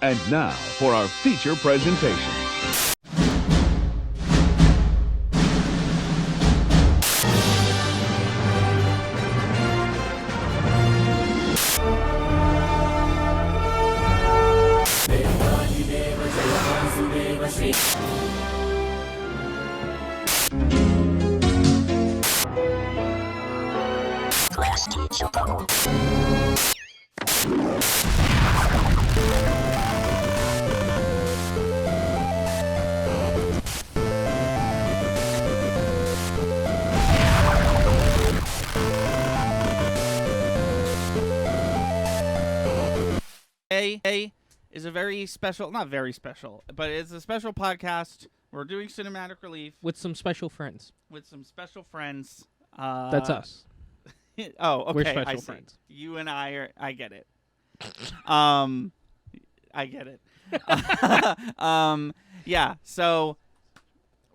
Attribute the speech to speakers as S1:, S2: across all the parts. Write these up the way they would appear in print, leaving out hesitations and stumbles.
S1: And now for our feature presentation.
S2: A is a very special, not very special, but it's a special podcast. We're doing Cinematic Relief
S3: with some special friends.
S2: That's
S3: us.
S2: Oh, okay.
S3: We're special
S2: I see.
S3: friends.
S2: You and I are. I get it. I get it. Yeah. So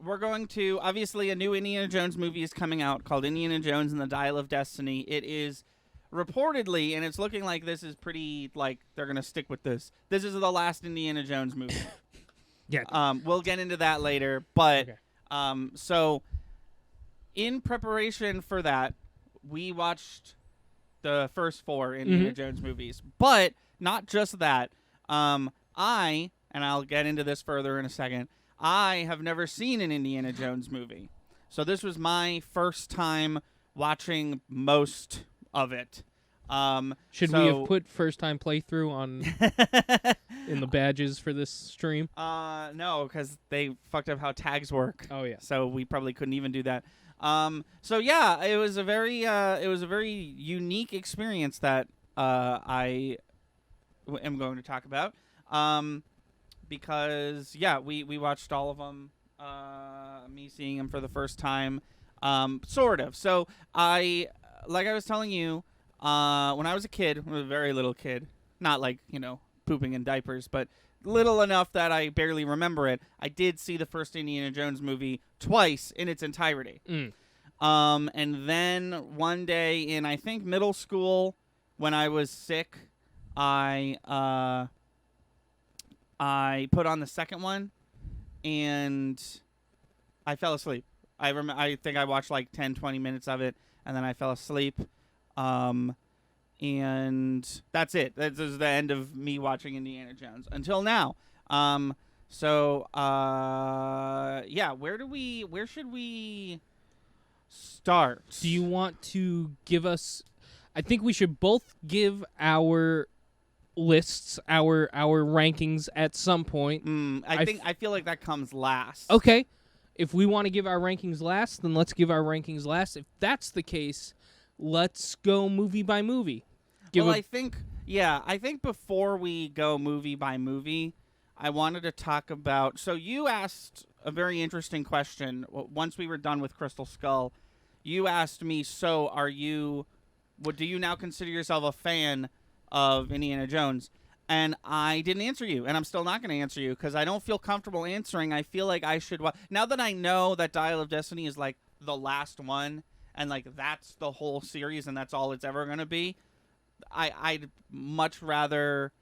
S2: we're going to obviously a new Indiana Jones movie is coming out called Indiana Jones and the Dial of Destiny. It is reportedly, and it's looking like this is pretty, like, they're going to stick with this. This is the last Indiana Jones movie.
S3: Yeah.
S2: We'll get into that later. But,
S3: Okay.
S2: So, in preparation for that, we watched the first 4 Indiana Jones movies. But, not just that. And I'll get into this further in a second, I have never seen an Indiana Jones movie. So, this was my first time watching most of it.
S3: Should we have put first time playthrough on in the badges for this stream?
S2: No, because they fucked up how tags work.
S3: Oh yeah.
S2: So we probably couldn't even do that. So yeah, it was a very unique experience that I am going to talk about. Because yeah, we watched all of them. Me seeing them for the first time. Sort of. So like I was telling you, when I was a kid, a very little kid, not like, pooping in diapers, but little enough that I barely remember it, I did see the first Indiana Jones movie twice in its entirety. And then one day in, I think, middle school, when I was sick, I put on the second one, and I fell asleep. I think I watched like 10, 20 minutes of it, and then I fell asleep. And that's it. That is the end of me watching Indiana Jones until now. Yeah, where should we start?
S3: Do you want to give us, I think we should both give our lists, our rankings at some point.
S2: I feel like that comes last.
S3: Okay. If we want to give our rankings last, then let's give our rankings last. If that's the case, let's go movie by movie.
S2: I think before we go movie by movie, I wanted to talk about... So you asked a very interesting question once we were done with Crystal Skull. You asked me, so do you now consider yourself a fan of Indiana Jones? And I didn't answer you, and I'm still not going to answer you because I don't feel comfortable answering. I feel like I should... Now that I know that Dial of Destiny is like the last one, and like that's the whole series and that's all it's ever going to be, I'd much rather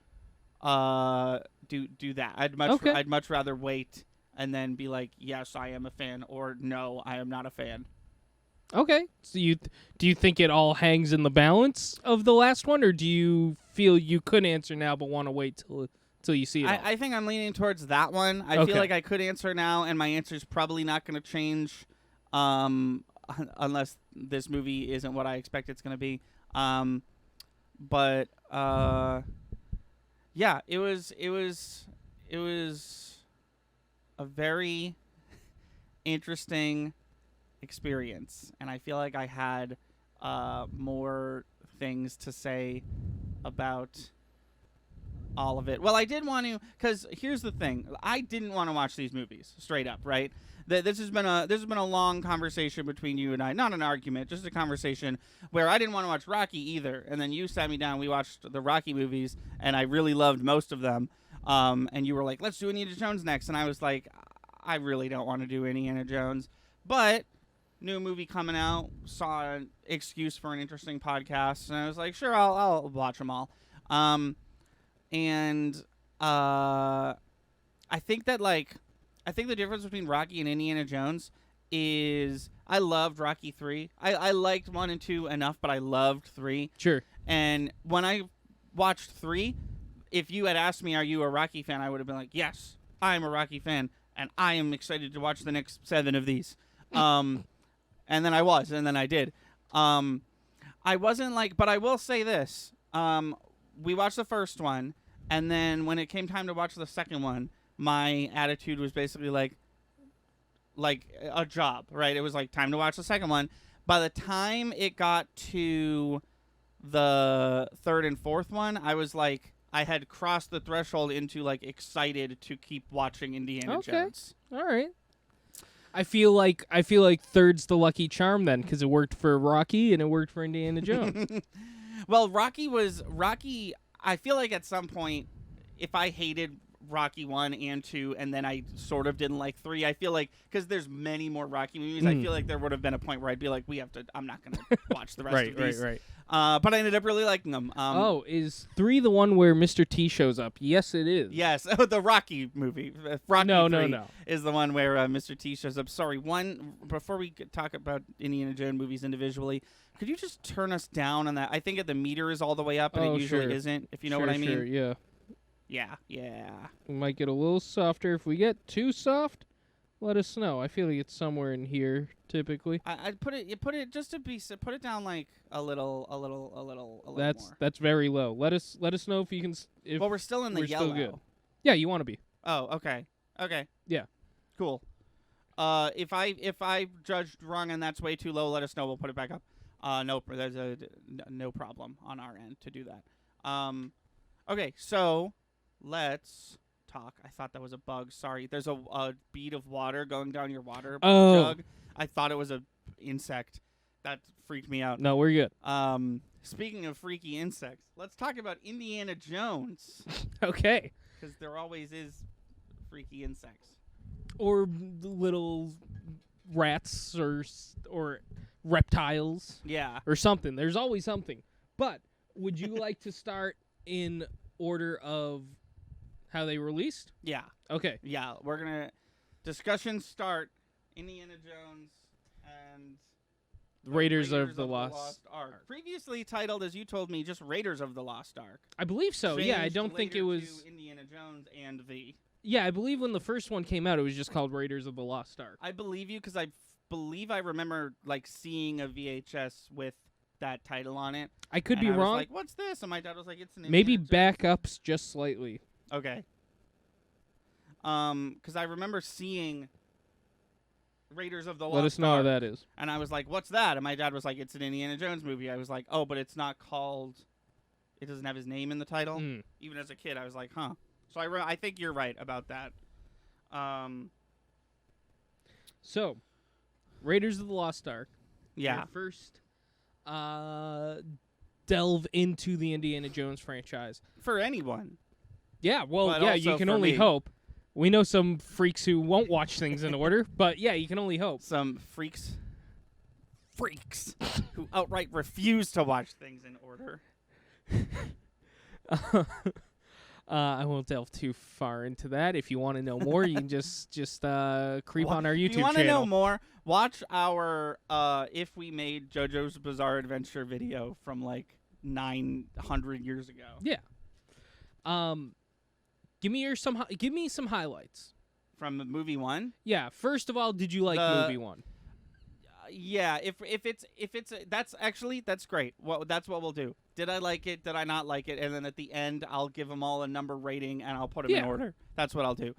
S2: do that. I'd much rather wait and then be like, yes, I am a fan, or no, I am not a fan.
S3: Okay. So do you think it all hangs in the balance of the last one, or do you feel you could answer now but want to wait till you see it?
S2: I think I'm leaning towards that one. I feel like I could answer now, and my answer is probably not going to change unless this movie isn't what I expect it's going to be. But yeah, it was a very interesting experience, and I feel like I had more things to say about all of it. Well, I did want to, because here's the thing: I didn't want to watch these movies straight up, right? This has been a long conversation between you and I, not an argument, just a conversation where I didn't want to watch Rocky either, and then you sat me down. We watched the Rocky movies, and I really loved most of them. And you were like, "Let's do Indiana Jones next," and I was like, "I really don't want to do Indiana Jones," but new movie coming out, saw an excuse for an interesting podcast, and I was like, "Sure, I'll watch them all." And I think that I think the difference between Rocky and Indiana Jones is I loved Rocky 3. I liked 1 and 2 enough, but I loved 3.
S3: Sure.
S2: And when I watched 3, if you had asked me, are you a Rocky fan, I would have been like, yes, I'm a Rocky fan, and I am excited to watch the next 7 of these. And then I was, and then I did. I wasn't but I will say this. We watched the first one, and then when it came time to watch the second one, my attitude was basically like a job, right? It was like time to watch the second one. By the time it got to the third and fourth one, I was like, I had crossed the threshold into excited to keep watching Indiana Jones.
S3: All right. I feel like third's the lucky charm then, because it worked for Rocky and it worked for Indiana Jones.
S2: Well, Rocky. I feel like at some point, if I hated Rocky 1 and 2, and then I sort of didn't like 3, I feel like, because there's many more Rocky movies, I feel like there would have been a point where I'd be like, I'm not going to watch the rest of these.
S3: Right.
S2: But I ended up really liking them.
S3: Is 3 the one where Mr. T shows up? Yes, it is.
S2: Yes, the Rocky movie. Rocky
S3: No.
S2: is the one where Mr. T shows up. Sorry, before we talk about Indiana Jones movies individually, could you just turn us down on that? I think the meter is all the way up, and it usually isn't, if you know what I mean.
S3: Sure, yeah.
S2: Yeah.
S3: We might get a little softer. If we get too soft, let us know. I feel like it's somewhere in here typically.
S2: I'd put it just to be, put it down like a little more.
S3: That's very low. Let us know if you can. If
S2: well, we're still in the yellow.
S3: Still good. Yeah, you want to be.
S2: Oh, okay.
S3: Yeah.
S2: Cool. If I judged wrong and that's way too low, let us know. We'll put it back up. No, there's no problem on our end to do that. Okay, so let's talk. I thought that was a bug. Sorry. There's a bead of water going down your water jug. I thought it was a insect. That freaked me out.
S3: No, we're good.
S2: Speaking of freaky insects, let's talk about Indiana Jones.
S3: Okay.
S2: Because there always is freaky insects.
S3: Or little rats or reptiles.
S2: Yeah.
S3: Or something. There's always something. But would you like to start in order of how they released?
S2: Yeah.
S3: Okay.
S2: Yeah, we're going to discussions start Indiana Jones and
S3: Raiders of the Lost
S2: Ark. Previously titled, as you told me, just Raiders of the Lost Ark.
S3: I believe so.
S2: Changed
S3: Yeah, I don't think it was
S2: to Indiana Jones and the.
S3: Yeah, I believe when the first one came out, it was just called Raiders of the Lost Ark.
S2: I believe you because I believe I remember seeing a VHS with that title on it.
S3: I could be
S2: I was
S3: wrong.
S2: like, what's this? And my dad was like, it's an Indiana
S3: Maybe
S2: Jones.
S3: backups just slightly.
S2: Okay. Because I remember seeing Raiders of the Lost Ark.
S3: Let us know how that is.
S2: And I was like, what's that? And my dad was like, it's an Indiana Jones movie. I was like, oh, but it's not called. It doesn't have his name in the title. Even as a kid, I was like, huh. So I think you're right about that.
S3: So, Raiders of the Lost Ark.
S2: Yeah.
S3: Your first delve into the Indiana Jones franchise.
S2: For anyone.
S3: Yeah, well,
S2: But
S3: yeah,
S2: also
S3: you can
S2: for
S3: only
S2: me.
S3: hope. We know some freaks who won't watch things in order, but yeah, you can only hope.
S2: Some freaks who outright refuse to watch things in order.
S3: I won't delve too far into that. If you want to know more, you can just creep on our YouTube channel.
S2: If you want to know more, watch our If We Made JoJo's Bizarre Adventure video from 900 years ago.
S3: Yeah. Give me some highlights
S2: From movie 1?
S3: Yeah. First of all, did you like movie 1?
S2: Yeah, if it's that's great. Well, that's what we'll do. Did I like it? Did I not like it? And then at the end, I'll give them all a number rating and I'll put them in order. That's what I'll do.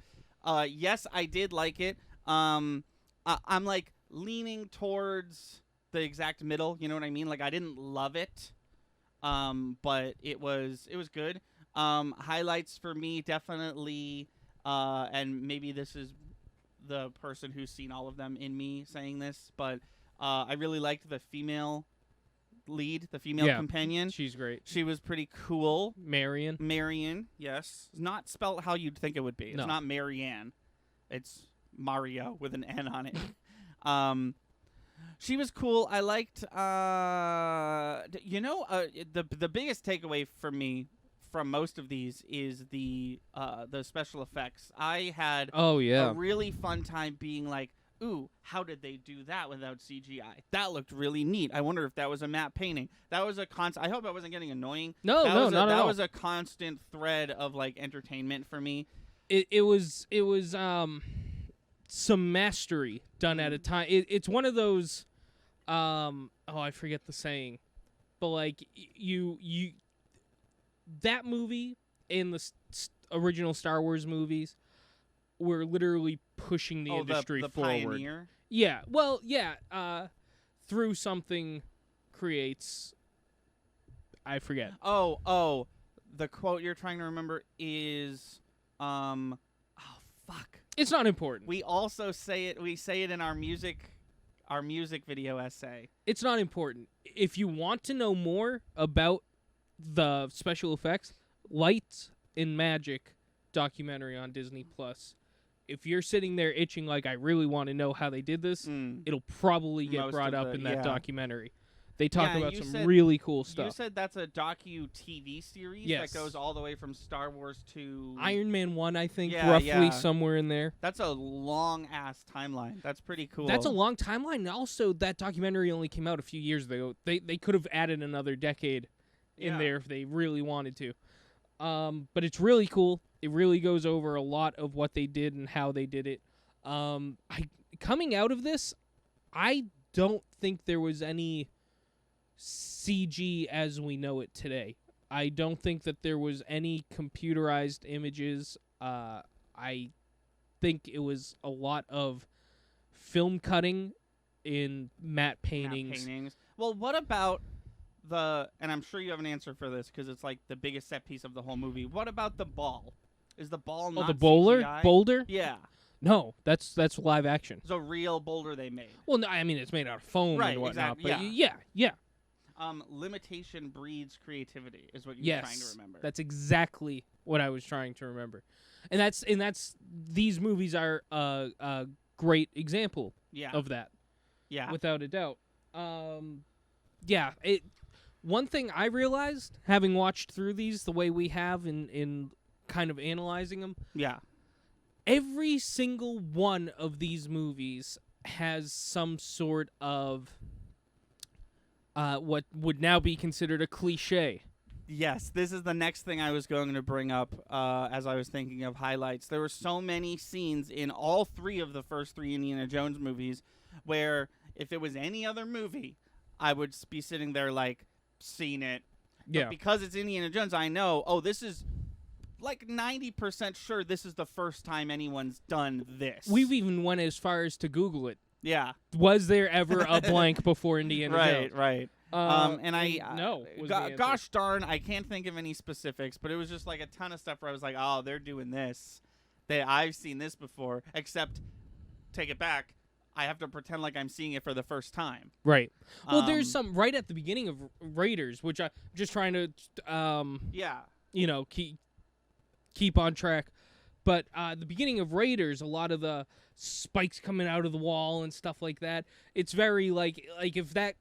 S2: Yes, I did like it. I'm leaning towards the exact middle. You know what I mean? I didn't love it, but it was good. Highlights for me definitely, and maybe this is the person who's seen all of them in me saying this, but I really liked the female lead, the female companion.
S3: She's great.
S2: She was pretty cool.
S3: Marion,
S2: yes. It's not spelled how you'd think it would be. It's
S3: No.
S2: not Marianne. It's Mario with an N on it. She was cool. I liked, the biggest takeaway for me from most of these is the special effects. I had
S3: Oh yeah.
S2: a really fun time being like, ooh, how did they do that without CGI? That looked really neat. I wonder if that was a matte painting. That was a constant. I hope I wasn't getting annoying.
S3: No, not at all.
S2: That was a constant thread of like entertainment for me.
S3: It was some mastery done at a time. It's one of those I forget the saying, but like you that movie and the original Star Wars movies were literally pushing the industry
S2: the
S3: forward.
S2: Pioneer?
S3: Yeah. Well, yeah. Through something creates. I forget.
S2: Oh, the quote you're trying to remember is, oh fuck.
S3: It's not important.
S2: We also say it. We say it in our music video essay.
S3: It's not important. If you want to know more about the special effects, Light and Magic documentary on Disney Plus. If you're sitting there itching like I really want to know how they did this, it'll probably get brought up in that documentary. They talk about some really cool stuff.
S2: You said that's a docu-TV series that goes all the way from Star Wars to
S3: Iron Man 1, I think, roughly somewhere in there.
S2: That's a long-ass timeline. That's pretty cool.
S3: That's a long timeline. Also, that documentary only came out a few years ago. They could have added another decade in there if they really wanted to. But it's really cool. It really goes over a lot of what they did and how they did it. Coming out of this, I don't think there was any CG as we know it today. I don't think that there was any computerized images. I think it was a lot of film cutting in matte paintings.
S2: Well, what about and I'm sure you have an answer for this because it's like the biggest set piece of the whole movie. What about the ball? Is the ball not
S3: the
S2: CGI?
S3: boulder?
S2: Yeah.
S3: No, that's live action.
S2: It's a real boulder they made.
S3: Well, no, I mean it's made out of foam and whatnot.
S2: Exactly.
S3: But yeah.
S2: Limitation breeds creativity is what you're trying to remember.
S3: That's exactly what I was trying to remember, and that's these movies are a great example of that. Yeah, without a doubt. One thing I realized having watched through these the way we have in kind of analyzing them. Yeah. Every single one of these movies has some sort of what would now be considered a cliche.
S2: Yes, this is the next thing I was going to bring up as I was thinking of highlights. There were so many scenes in all three of the first three Indiana Jones movies where if it was any other movie, I would be sitting there like, seen it. But because it's Indiana Jones, I know, this is like 90% sure this is the first time anyone's done this.
S3: We've even went as far as to Google it.
S2: Yeah.
S3: Was there ever a blank before Indiana Jones?
S2: Right.
S3: No.
S2: Gosh darn, I can't think of any specifics, but it was just like a ton of stuff where I was like, oh, they're doing this. I've seen this before, except, take it back, I have to pretend like I'm seeing it for the first time.
S3: Right. Well, there's some right at the beginning of Raiders, which I'm just trying to, keep on track. But the beginning of Raiders, a lot of the spikes coming out of the wall and stuff like that. It's very like if that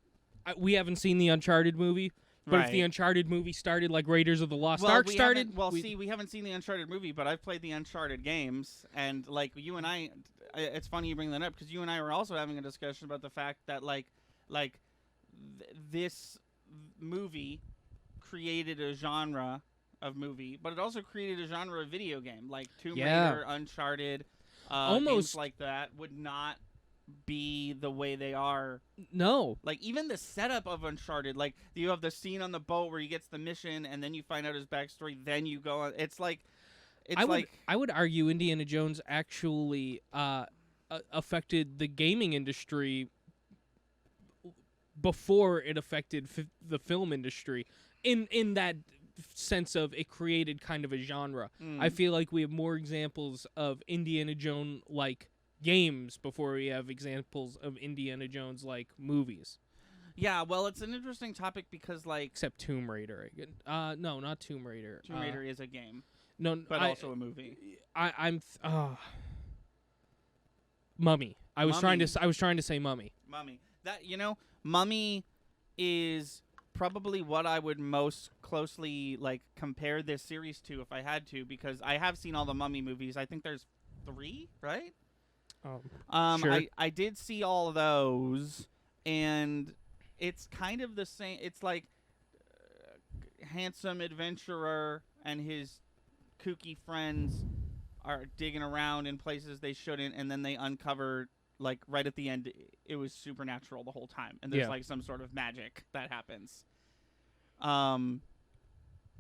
S3: we haven't seen the Uncharted movie, but if the Uncharted movie started like Raiders of the Lost Ark started,
S2: we haven't seen the Uncharted movie, but I've played the Uncharted games, and like you and I, it's funny you bring that up because you and I were also having a discussion about the fact that this movie created a genre of movie, but it also created a genre of video game, like Tomb Raider, Uncharted, games like that would not be the way they are.
S3: No.
S2: Like, even the setup of Uncharted, like, you have the scene on the boat where he gets the mission, and then you find out his backstory, then you go on. It's like...
S3: I would argue Indiana Jones actually affected the gaming industry before it affected the film industry. In that sense of it created kind of a genre. I feel like we have more examples of Indiana Jones-like games before we have examples of Indiana Jones-like movies.
S2: Yeah, well, it's an interesting topic because, like...
S3: Except Tomb Raider. No, not Tomb Raider.
S2: Tomb Raider is a game.
S3: No,
S2: but also a movie.
S3: Mummy. I was trying to say Mummy.
S2: Mummy. Mummy is probably what I would most closely like compare this series to if I had to, because I have seen all the Mummy movies. I think there's 3, right?
S3: Sure.
S2: I did see all of those, and it's kind of the same. It's like handsome adventurer and his kooky friends are digging around in places they shouldn't, and then they uncover, like, right at the end, it was supernatural the whole time, and there's like some sort of magic that happens.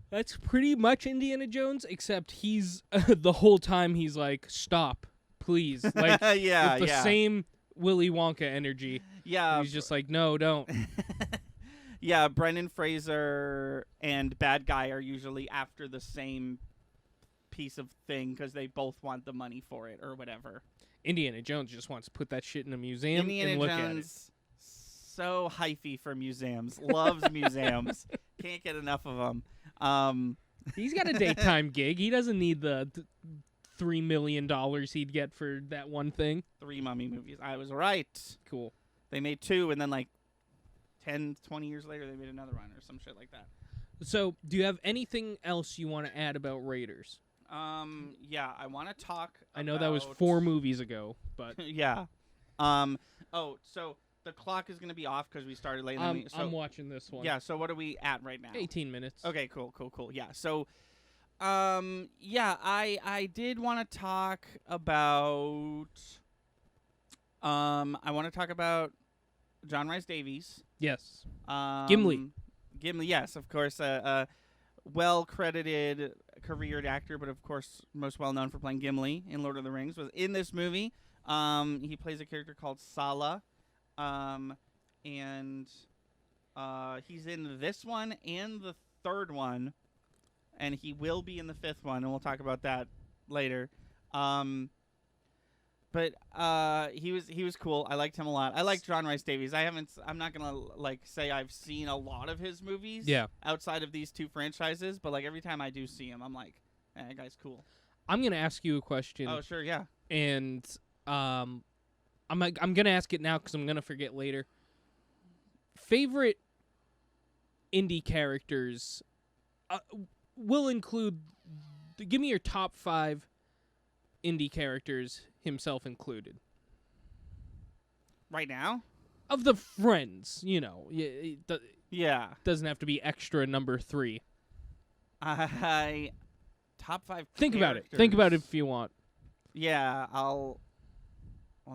S3: That's pretty much Indiana Jones, except he's the whole time he's like, "Stop, please!" Like
S2: yeah,
S3: with the same Willy Wonka energy.
S2: Yeah,
S3: He's just like, "No, don't."
S2: Yeah, Brendan Fraser and bad guy are usually after the same piece of thing because they both want the money for it or whatever.
S3: Indiana Jones just wants to put that shit in a museum
S2: Indiana
S3: and look
S2: Jones,
S3: at it.
S2: so hyphy for museums. Loves museums. Can't get enough of them.
S3: He's got a daytime gig. He doesn't need the $3 million he'd get for that one thing.
S2: 3 Mummy movies. I was right.
S3: Cool.
S2: They made 2, and then like 10, 20 years later, they made another one or some shit like that.
S3: So, do you have anything else you want to add about Raiders?
S2: Yeah, I want to talk
S3: I know that was 4 movies ago, but
S2: yeah. So the clock is going to be off because we started late.
S3: I'm watching this one.
S2: Yeah, so what are we at right now?
S3: 18 minutes.
S2: Okay, cool. Yeah, so, yeah, I did want to talk about, I want to talk about John Rhys Davies.
S3: Yes. Gimli,
S2: yes, of course, well-credited careered actor, but of course most well-known for playing Gimli in Lord of the Rings, was in this movie. He plays a character called Sala, and he's in this one and the 3rd one, and he will be in the 5th one, and we'll talk about that later. But he was cool. I liked him a lot. I like John Rhys Davies. I'm not gonna like say I've seen a lot of his movies.
S3: Yeah.
S2: Outside of these 2 franchises, but like every time I do see him, I'm like, that guy's cool.
S3: I'm gonna ask you a question.
S2: Oh sure, yeah.
S3: And I'm gonna ask it now because I'm gonna forget later. Favorite indie characters will include. Give me your top 5 indie characters, himself included.
S2: Right now?
S3: Of the friends,
S2: Yeah.
S3: Doesn't have to be extra number 3.
S2: Top 5
S3: Think about it.
S2: characters.
S3: Think about it if you want.
S2: Yeah, Well,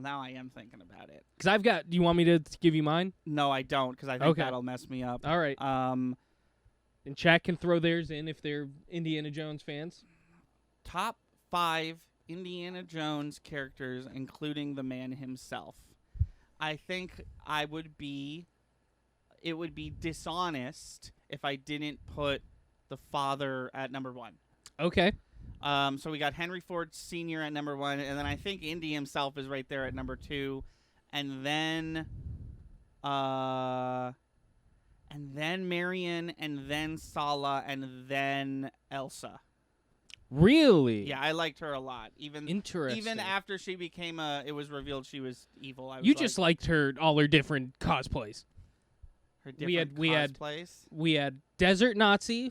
S2: now I am thinking about it.
S3: Because I've got. Do you want me to give you mine?
S2: No, I don't, because I think
S3: Okay.
S2: that'll mess me up.
S3: All right. And chat can throw theirs in if they're Indiana Jones fans.
S2: Top 5 Indiana Jones characters, including the man himself. I think it would be dishonest if I didn't put the father at number 1.
S3: Okay.
S2: So we got Henry Ford Sr. at number 1, and then I think Indy himself is right there at number 2, and then Marion, and then Sala, and then Elsa.
S3: Really?
S2: Yeah, I liked her a lot.
S3: Interesting.
S2: Even after she became it was revealed she was evil. I was
S3: You just liked all her different cosplays.
S2: her different cosplays.
S3: We had Desert Nazi,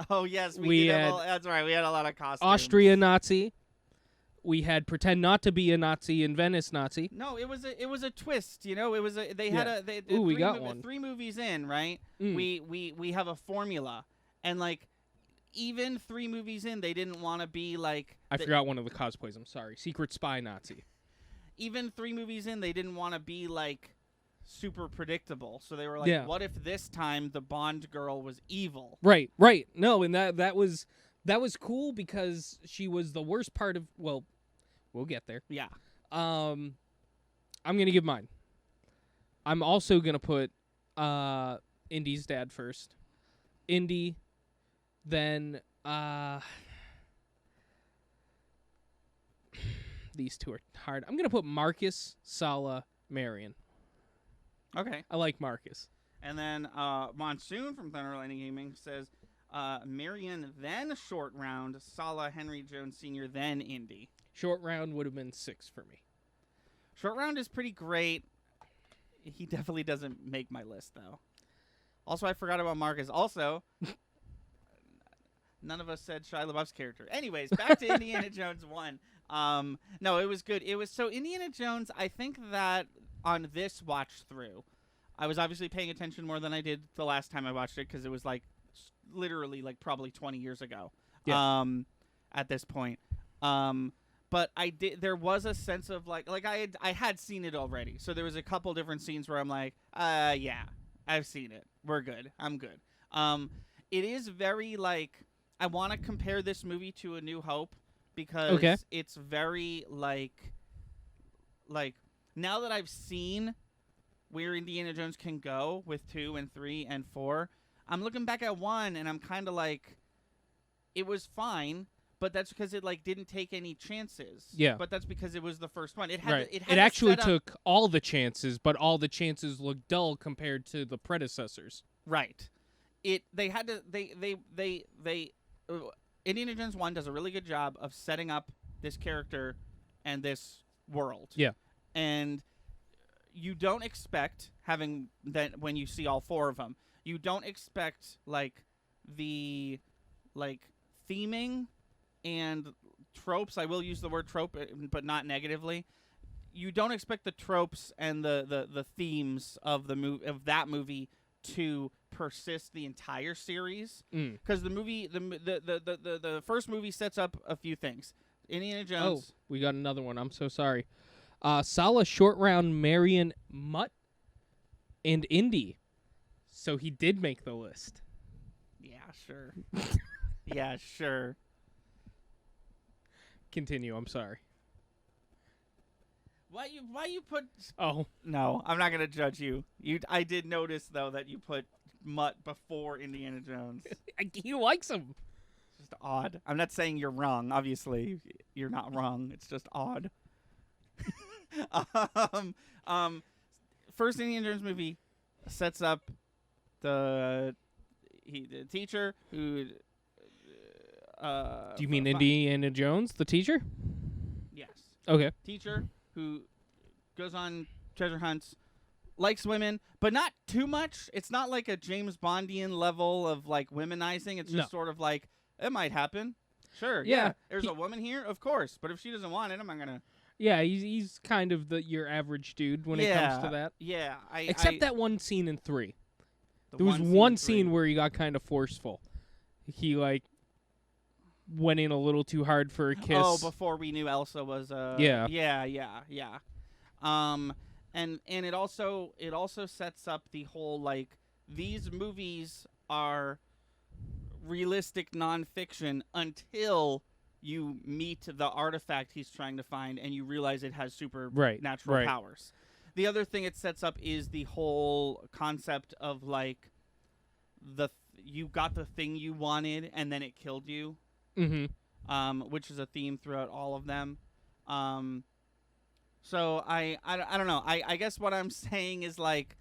S2: Oh yes,
S3: we
S2: did.
S3: had
S2: That's right. We had a lot of costumes.
S3: Austria Nazi. We had Pretend Not to Be a Nazi in Venice Nazi.
S2: No, it was a twist. It was a they
S3: Yeah.
S2: had a
S3: Ooh, we got one.
S2: 3 movies in, right?
S3: Mm.
S2: We have a formula, and like even 3 movies in, they didn't want to be like.
S3: I forgot one of the cosplays. I'm sorry. Secret Spy Nazi.
S2: Even 3 movies in, they didn't want to be like super predictable. So they were like, what if this time the Bond girl was evil?
S3: Right. No, and that was cool because she was the worst part of. Well, we'll get there.
S2: Yeah.
S3: I'm gonna give mine. I'm also gonna put Indy's dad first. Indy, then these 2 are hard. I'm gonna put Marcus, Sala, Marion.
S2: Okay.
S3: I like Marcus.
S2: And then Monsoon from Thunder Lightning Gaming says Marion, then Short Round, Sala, Henry Jones Sr., then Indy.
S3: Short Round would have been 6 for me.
S2: Short Round is pretty great. He definitely doesn't make my list, though. Also, I forgot about Marcus. Also, none of us said Shia LaBeouf's character. Anyways, back to Indiana Jones 1. No, it was good. It was so Indiana Jones. I think that on this watch through, I was obviously paying attention more than I did the last time I watched it because it was like literally like probably 20 years ago.
S3: Yeah.
S2: At this point. But I did. There was a sense of like I had seen it already. So there was a couple different scenes where I'm like, yeah, I've seen it. We're good. I'm good. It is very like I want to compare this movie to A New Hope because it's very like now that I've seen where Indiana Jones can go with 2 and 3 and 4, I'm looking back at 1 and I'm kind of like, it was fine. But that's because it like didn't take any chances. Yeah. But that's because it was the first one. It had. It
S3: actually took all the chances, but all the chances looked dull compared to the predecessors.
S2: Right. They had to. Indiana Jones 1 does a really good job of setting up this character and this world.
S3: Yeah.
S2: And you don't expect having that when you see all 4 of them. You don't expect like the theming and tropes. I will use the word trope, but not negatively. You don't expect the tropes and the themes of that movie to persist the entire series, because the movie, the first movie sets up a few things. Indiana Jones.
S3: Oh, we got another one. I'm so sorry. Sala, Short Round, Marion, Mutt, and Indy. So he did make the list.
S2: Yeah, sure. Yeah, sure.
S3: Continue. I'm sorry.
S2: Why you put?
S3: Oh
S2: no, I'm not gonna judge you. I did notice though that you put Mutt before Indiana Jones.
S3: He likes him.
S2: It's just odd. I'm not saying you're wrong. Obviously, you're not wrong. It's just odd. First Indiana Jones movie sets up the teacher who.
S3: Do you mean Indiana Jones, the teacher?
S2: Yes.
S3: Okay.
S2: Teacher who goes on treasure hunts, likes women, but not too much. It's not like a James Bondian level of like womenizing. It's just sort of like, it might happen. Sure. Yeah. There's a woman here, of course. But if she doesn't want it, I'm not gonna.
S3: Yeah, he's kind of your average dude when it comes to that.
S2: Yeah.
S3: Except that one scene in 3. There was one scene where he got kind of forceful. He like went in a little too hard for a kiss.
S2: Oh, before we knew Elsa was Yeah. And it also sets up the whole like these movies are realistic nonfiction until you meet the artifact he's trying to find and you realize it has supernatural powers. The other thing it sets up is the whole concept of like you got the thing you wanted and then it killed you.
S3: Mm-hmm.
S2: Which is a theme throughout all of them. So I don't know. I guess what I'm saying is like,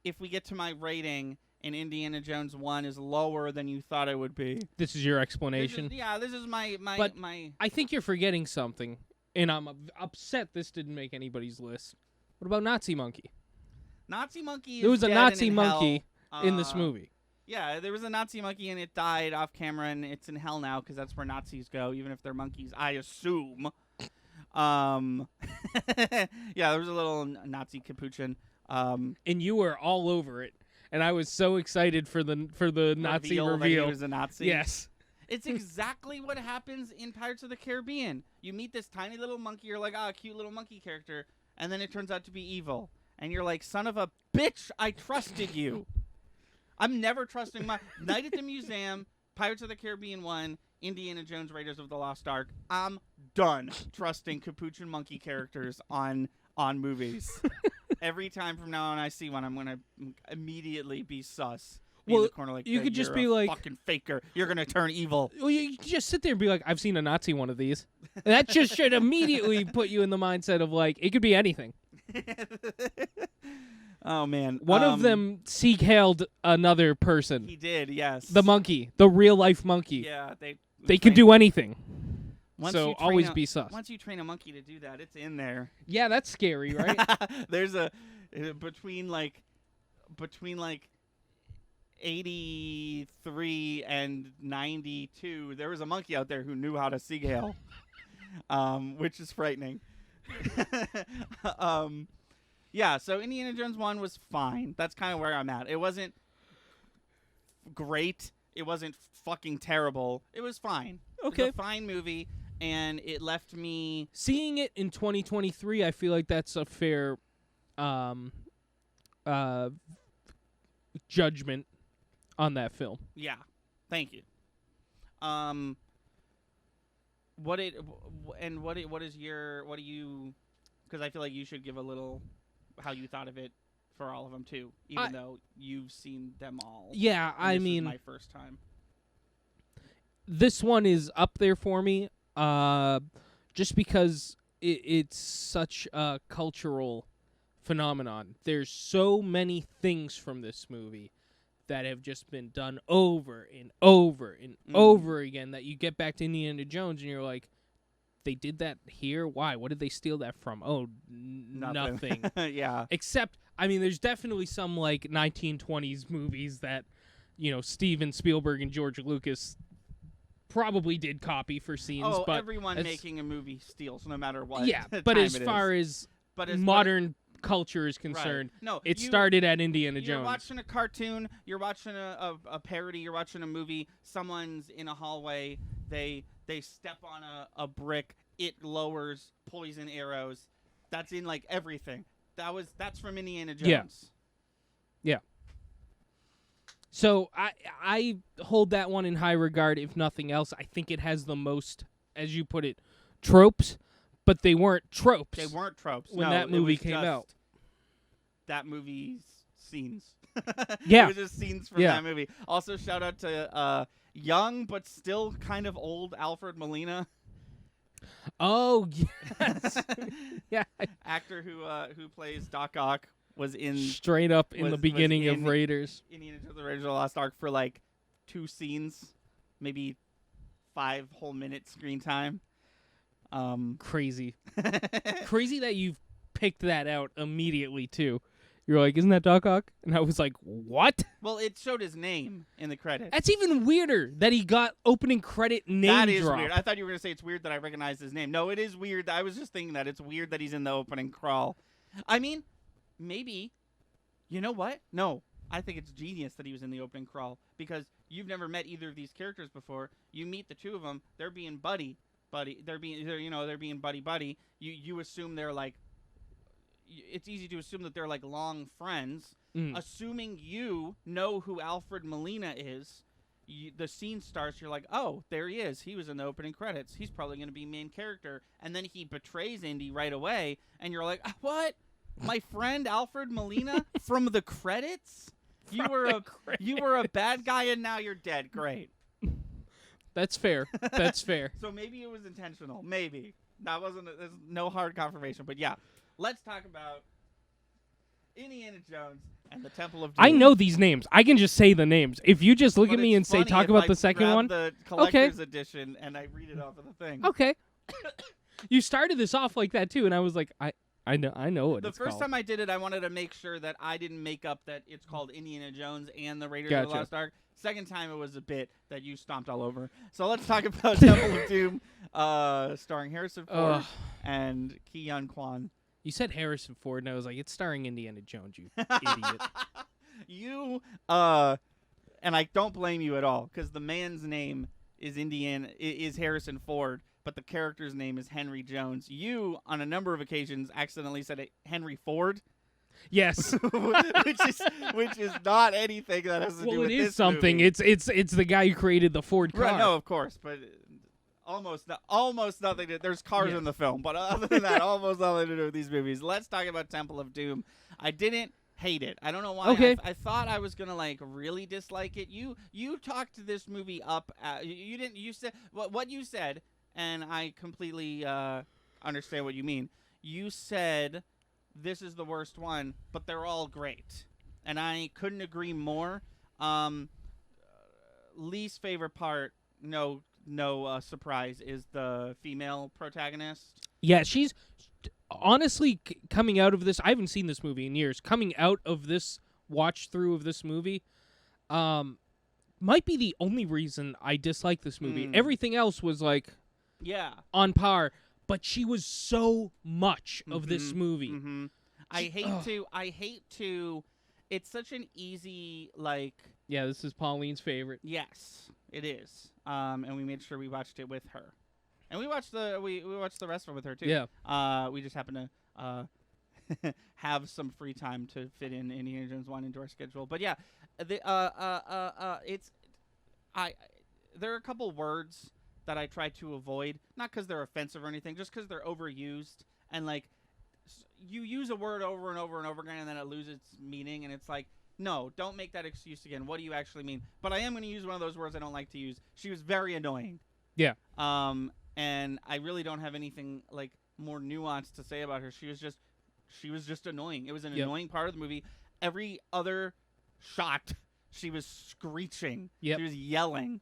S2: if we get to my rating and Indiana Jones 1 is lower than you thought it would be.
S3: This is your explanation?
S2: This is my
S3: but I think you're forgetting something, and I'm upset this didn't make anybody's list. What about Nazi Monkey?
S2: Nazi Monkey is
S3: There was a
S2: dead
S3: Nazi
S2: and in
S3: monkey
S2: hell.
S3: in this movie.
S2: Yeah, there was a Nazi monkey and it died off camera and it's in hell now because that's where Nazis go, even if they're monkeys, I assume. Yeah, there was a little Nazi capuchin.
S3: And you were all over it, and I was so excited for the Nazi reveal.
S2: That he was a Nazi.
S3: Yes.
S2: It's exactly what happens in Pirates of the Caribbean. You meet this tiny little monkey, you're like, cute little monkey character, and then it turns out to be evil. And you're like, son of a bitch, I trusted you. I'm never trusting my Night at the Museum, Pirates of the Caribbean 1, Indiana Jones, Raiders of the Lost Ark. I'm done trusting capuchin monkey characters on movies. Every time from now on I see one, I'm gonna immediately be sus. Be in the corner like,
S3: you could just be like,
S2: fucking faker. You're gonna turn evil.
S3: Well, you could just sit there and be like, I've seen a Nazi one of these. And that just should immediately put you in the mindset of like, it could be anything.
S2: Oh, man.
S3: One of them Sieg-Heiled another person.
S2: He did, yes.
S3: The monkey. The real-life monkey.
S2: Yeah.
S3: They could do anything. So always be sus.
S2: Once you train a monkey to do that, it's in there.
S3: Yeah, that's scary, right?
S2: There's between 83 and 92, there was a monkey out there who knew how to Sieg Heil, which is frightening. Yeah, so Indiana Jones 1 was fine. That's kind of where I'm at. It wasn't great. It wasn't fucking terrible. It was fine.
S3: Okay.
S2: It was a fine movie, and it left me...
S3: Seeing it in 2023, I feel like that's a fair judgment on that film.
S2: Yeah. Thank you. What do you... Because I feel like you should give a little... how you thought of it for all of them too, even though you've seen them all.
S3: Yeah,
S2: I mean, this is my first time.
S3: This one is up there for me, just because it's such a cultural phenomenon. There's so many things from this movie that have just been done over and over and over again that you get back to Indiana Jones and you're like, they did that here? Why? What did they steal that from? Oh, nothing.
S2: Yeah.
S3: Except, I mean, there's definitely some, like, 1920s movies that, Steven Spielberg and George Lucas probably did copy for scenes.
S2: Oh,
S3: but
S2: everyone making a movie steals, no matter what.
S3: Yeah, but as far as modern culture is concerned,
S2: right. No,
S3: it started at Indiana Jones.
S2: You're watching a cartoon, you're watching a parody, you're watching a movie, someone's in a hallway, they step on a brick, it lowers poison arrows. That's in like everything. That's from Indiana Jones.
S3: Yeah. So I hold that one in high regard, if nothing else. I think it has the most, as you put it, tropes, but they weren't tropes.
S2: They weren't tropes.
S3: When that movie came out.
S2: That movie's scenes.
S3: Yeah.
S2: It was just scenes from that movie. Also, shout out to young but still kind of old Alfred Molina.
S3: Oh, yes. Yeah.
S2: Actor who plays Doc Ock was in...
S3: Straight up in the beginning of Raiders.
S2: Indiana Jones: The Raiders of the Lost Ark for like 2 scenes, maybe 5 whole minutes screen time.
S3: Crazy. Crazy that you've picked that out immediately, too. You're like, isn't that Doc Ock? And I was like, what?
S2: Well, it showed his name in the credits.
S3: That's even weirder that he got opening credit name drop.
S2: That is weird. I thought you were going to say it's weird that I recognized his name. No, it is weird. I was just thinking that it's weird that he's in the opening crawl. I mean, maybe. You know what? No. I think it's genius that he was in the opening crawl because you've never met either of these characters before. You meet the two of them. They're being buddy. They're being buddy. You assume they're like... It's easy to assume that they're like long friends. Assuming you know who Alfred Molina is, the scene starts. You're like, oh, there he is. He was in the opening credits. He's probably going to be main character. And then he betrays Indy right away. And you're like, what? My friend Alfred Molina from the credits? You were a bad guy and now you're dead. Great.
S3: That's fair. That's fair.
S2: So maybe it was intentional. Maybe. There's no hard confirmation. But yeah. Let's talk about Indiana Jones and the Temple of Doom.
S3: I know these names. I can just say the names. If you just look at me and say, talk about the second one.
S2: The collector's edition and I read it off of the thing.
S3: Okay. You started this off like that too, and I was like, I know what it's called.
S2: The first time I did it, I wanted to make sure that I didn't make up that it's called Indiana Jones and the Raiders of the Lost Ark. Second time, it was a bit that you stomped all over. So let's talk about Temple of Doom, starring Harrison Ford and Ki-Yun Kwan.
S3: You said Harrison Ford, and I was like, it's starring Indiana Jones, you idiot.
S2: And I don't blame you at all, because the man's name is Harrison Ford, but the character's name is Henry Jones. You, on a number of occasions, accidentally said Henry Ford.
S3: Yes,
S2: which is not anything that has to do with this.
S3: Well, it is something.
S2: Movie.
S3: It's the guy who created the Ford car.
S2: Right, no, of course, but almost nothing. There's cars in the film, but other than that, almost nothing to do with these movies. Let's talk about Temple of Doom. I didn't hate it. I don't know why.
S3: Okay.
S2: I thought I was gonna like really dislike it. You talked this movie up. You didn't. You said what you said, and I completely understand what you mean. You said this is the worst one, but they're all great, and I couldn't agree more. Least favorite part, no surprise, is the female protagonist.
S3: Yeah, she's honestly coming out of this. I haven't seen this movie in years. Coming out of this watch through of this movie, Might be the only reason I dislike this movie. Everything else was like on par, but she was so much of this movie.
S2: Mm-hmm. I hate to. It's such an easy like.
S3: Yeah, this is Pauline's favorite.
S2: Yes, it is. And we made sure we watched it with her, and we watched the rest of it with her too.
S3: Yeah.
S2: We just happened to have some free time to fit in Indiana Jones 1 into our schedule. But yeah, there are a couple words that I try to avoid, not because they're offensive or anything, just because they're overused, and like you use a word over and over and over again, and then it loses its meaning, and it's like, no, don't make that excuse again. What do you actually mean? But I am going to use one of those words I don't like to use. She was very annoying.
S3: Yeah.
S2: And I really don't have anything like more nuanced to say about her. She was just annoying. It was an annoying part of the movie. Every other shot, she was screeching.
S3: Yep.
S2: She was yelling.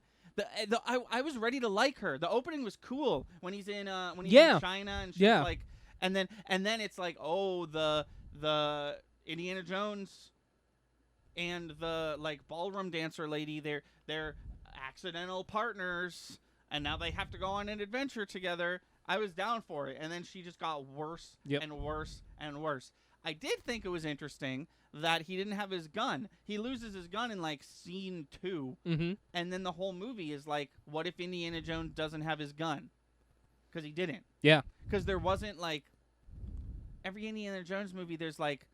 S2: I was ready to like her. The opening was cool when he's in in China, and she's like, and then it's like, oh, the Indiana Jones and the like ballroom dancer lady, they're accidental partners, and now they have to go on an adventure together. I was down for it, and then she just got worse and worse and worse. I did think it was interesting that he didn't have his gun. He loses his gun in like scene 2, and then the whole movie is like, what if Indiana Jones doesn't have his gun? Because he didn't.
S3: Yeah.
S2: Because there wasn't like every Indiana Jones movie. There's like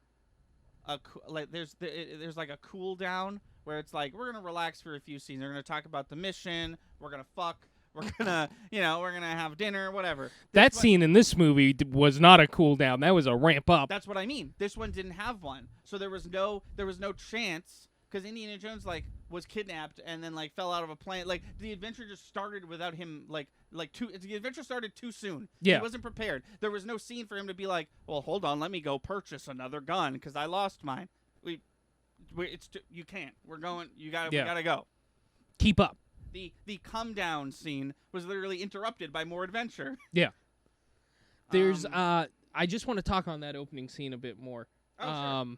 S2: there's like a cool down where it's like, we're gonna relax for a few scenes. We're gonna talk about the mission. We're gonna fuck. We're gonna, we're gonna have dinner, whatever.
S3: That scene in this movie was not a cool down. That was a ramp up.
S2: That's what I mean. This one didn't have one, so there was no chance, because Indiana Jones like was kidnapped and then like fell out of a plane. Like the adventure just started without him. The adventure started too soon.
S3: Yeah,
S2: he wasn't prepared. There was no scene for him to be like, well, hold on, let me go purchase another gun because I lost mine. You can't. We're going. We gotta go.
S3: Keep up.
S2: The come down scene was literally interrupted by more adventure.
S3: Yeah. There's I just want to talk on that opening scene a bit more.
S2: Oh, sure.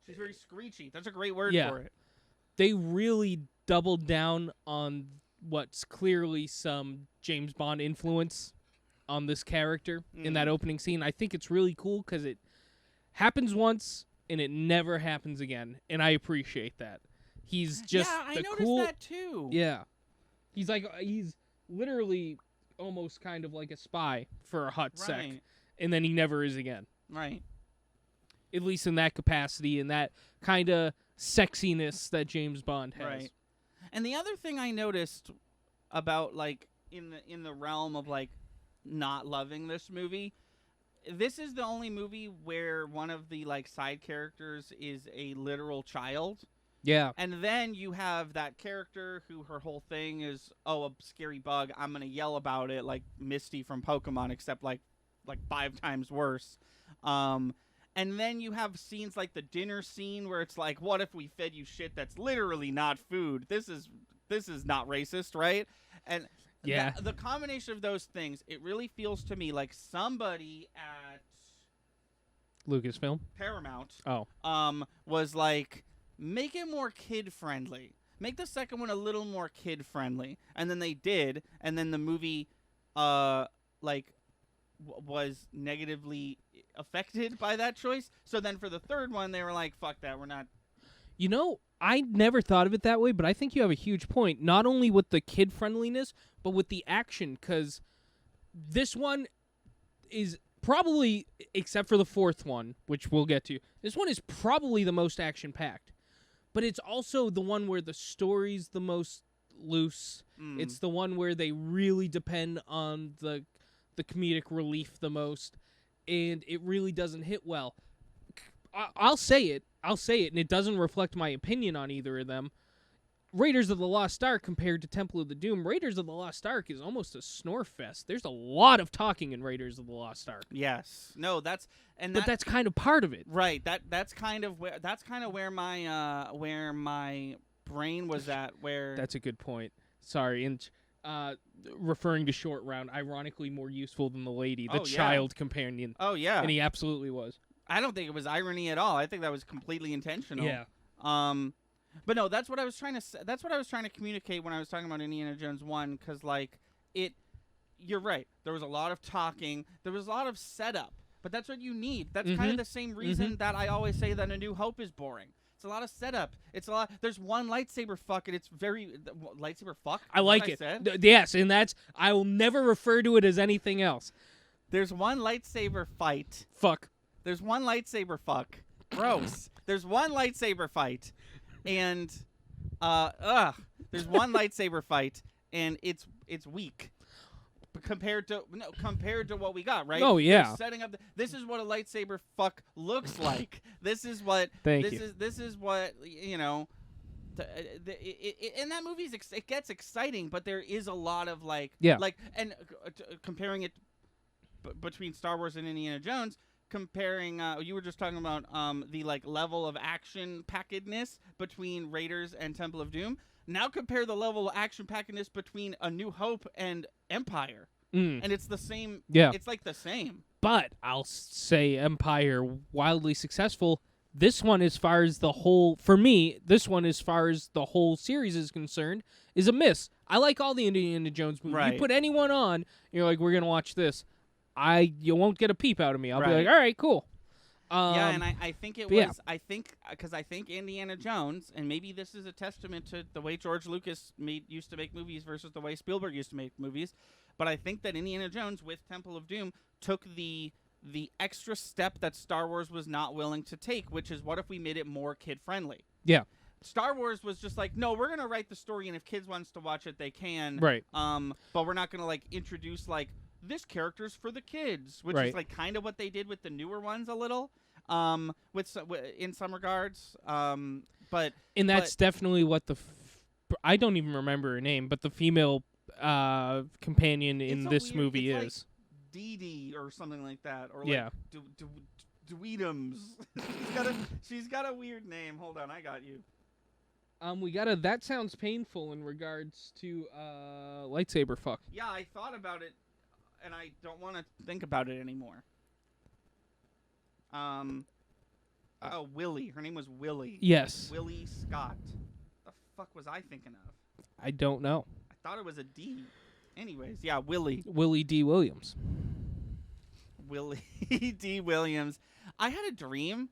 S2: She's very screechy. That's a great word for it.
S3: They really doubled down on what's clearly some James Bond influence on this character in that opening scene. I think it's really cool because it happens once and it never happens again, and I appreciate that. He's just
S2: I noticed
S3: cool.
S2: that too.
S3: Yeah, he's literally almost kind of like a spy for a hot sec, and then he never is again.
S2: Right.
S3: At least in that capacity and that kind of sexiness that James Bond has.
S2: Right. And the other thing I noticed about like in the realm of like not loving this movie, this is the only movie where one of the like side characters is a literal child.
S3: Yeah.
S2: And then you have that character who her whole thing is, oh, a scary bug, I'm going to yell about it like Misty from Pokemon, except like 5 times worse. And then you have scenes like the dinner scene where it's like, what if we fed you shit that's literally not food? This is not racist, right? And the combination of those things, it really feels to me like somebody at
S3: Lucasfilm,
S2: Paramount,
S3: was
S2: like, make it more kid-friendly. Make the second one a little more kid-friendly. And then they did, and then the movie, was negatively affected by that choice. So then for the third one, they were like, fuck that, we're not...
S3: I never thought of it that way, but I think you have a huge point. Not only with the kid-friendliness, but with the action, because this one is probably, except for the fourth one, which we'll get to, this one is probably the most action-packed. But it's also the one where the story's the most loose. It's the one where they really depend on the comedic relief the most, and it really doesn't hit well. I'll say it, and it doesn't reflect my opinion on either of them. Raiders of the Lost Ark compared to Temple of the Doom, Raiders of the Lost Ark is almost a snore fest. There's a lot of talking in Raiders of the Lost Ark.
S2: Yes. No, that's
S3: kind of part of it.
S2: Right. That's kind of where my brain was at, where
S3: that's a good point. Sorry, and referring to Short Round, ironically more useful than the lady, the child companion.
S2: Oh yeah.
S3: And he absolutely was.
S2: I don't think it was irony at all. I think that was completely intentional.
S3: Yeah.
S2: But no, that's what I was trying to say. That's what I was trying to communicate when I was talking about Indiana Jones 1, because, like, you're right. There was a lot of talking. There was a lot of setup. But that's what you need. That's kind of the same reason that I always say that A New Hope is boring. It's a lot of setup. It's a lot. There's one lightsaber fuck, and it's very lightsaber fuck.
S3: I like it. Yes, and I will never refer to it as anything else.
S2: There's one lightsaber fight.
S3: Fuck.
S2: There's one lightsaber fuck. Gross. There's one lightsaber fight, and there's one lightsaber fight, and it's weak. Compared to what we got, right?
S3: Oh yeah.
S2: They're setting up. This is what a lightsaber fuck looks like. This is what.
S3: Thank you.
S2: This is what you know. In that movie, it gets exciting, but there is a lot of comparing it between Star Wars and Indiana Jones. Comparing, you were just talking about the level of action packedness between Raiders and Temple of Doom. Now compare the level of action packedness between A New Hope and Empire. And it's the same.
S3: Yeah.
S2: It's like the same.
S3: But I'll say Empire wildly successful. This one, as far as the whole, for me, this one, as far as the whole series is concerned, is a miss. I like all the Indiana Jones movies.
S2: Right.
S3: You put anyone on, you're like, we're going to watch this. You won't get a peep out of me. I'll be
S2: Right.
S3: like, all right, cool.
S2: Yeah, and I think it was.
S3: yeah.
S2: I think Indiana Jones, and maybe this is a testament to the way George Lucas used to make movies versus the way Spielberg used to make movies. But I think that Indiana Jones with Temple of Doom took the extra step that Star Wars was not willing to take, which is, what if we made it more kid friendly?
S3: Yeah.
S2: Star Wars was just like, no, we're gonna write the story, and if kids wants to watch it, they can.
S3: Right.
S2: But we're not gonna introduce this character's for the kids, which
S3: Right.
S2: is kind of what they did with the newer ones a little. In some regards, but
S3: that's definitely what I don't even remember her name, but the female companion in this movie is
S2: Dee Dee or something like that, or
S3: yeah.
S2: Dweedums. she's got a weird name. Hold on, I got you.
S3: That sounds painful in regards to lightsaber fuck.
S2: Yeah, I thought about it, and I don't want to think about it anymore. Willie. Her name was Willie.
S3: Yes.
S2: Willie Scott. The fuck was I thinking of?
S3: I don't know.
S2: I thought it was a D. Anyways, yeah, Willie.
S3: Willie D. Williams.
S2: Willie D. Williams. I had a dream.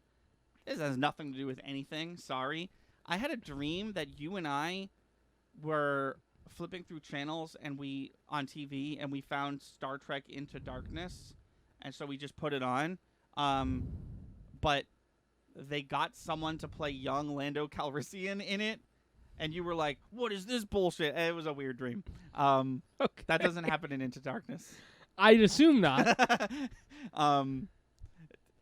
S2: This has nothing to do with anything. Sorry. I had a dream that you and I were flipping through channels on TV, and we found Star Trek Into Darkness, and so we just put it on. But they got someone to play young Lando Calrissian in it, and you were like, "What is this bullshit?" And it was a weird dream.
S3: Okay.
S2: That doesn't happen in Into Darkness.
S3: I'd assume not.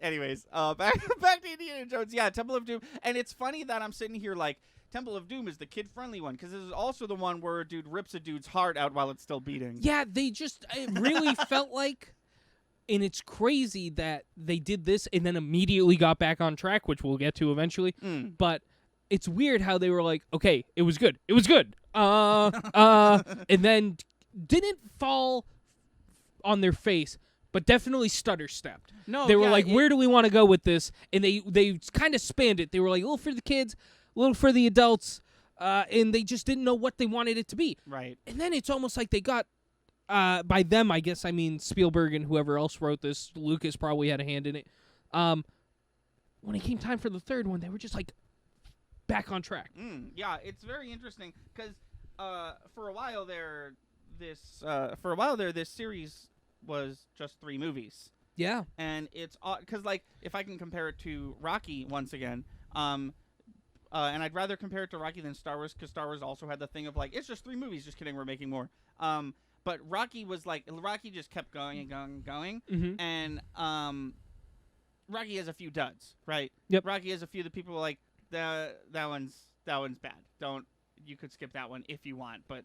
S2: Anyways, back to Indiana Jones. Yeah, Temple of Doom, and it's funny that I'm sitting here like, Temple of Doom is the kid-friendly one, because this is also the one where a dude rips a dude's heart out while it's still beating.
S3: Yeah, it really felt like. And it's crazy that they did this and then immediately got back on track, which we'll get to eventually. But it's weird how they were like, okay, it was good. It was good. And then didn't fall on their face, but definitely stutter-stepped.
S2: No,
S3: they were where do we want to go with this? And they kind of spanned it. They were like, a little for the kids, a little for the adults, and they just didn't know what they wanted it to be.
S2: Right.
S3: And then it's almost like they got... by them, I guess I mean Spielberg and whoever else wrote this. Lucas probably had a hand in it. When it came time for the third one, they were just back on track.
S2: Yeah, it's very interesting because for a while there, this series was just 3 movies.
S3: Yeah,
S2: and it's because if I can compare it to Rocky once again, and I'd rather compare it to Rocky than Star Wars, because Star Wars also had the thing of it's just 3 movies. Just kidding, we're making more. But Rocky was Rocky just kept going and going and going.
S3: Mm-hmm.
S2: And Rocky has a few duds, right?
S3: Yep.
S2: Rocky has a few that people are like, that one's bad. You could skip that one if you want, but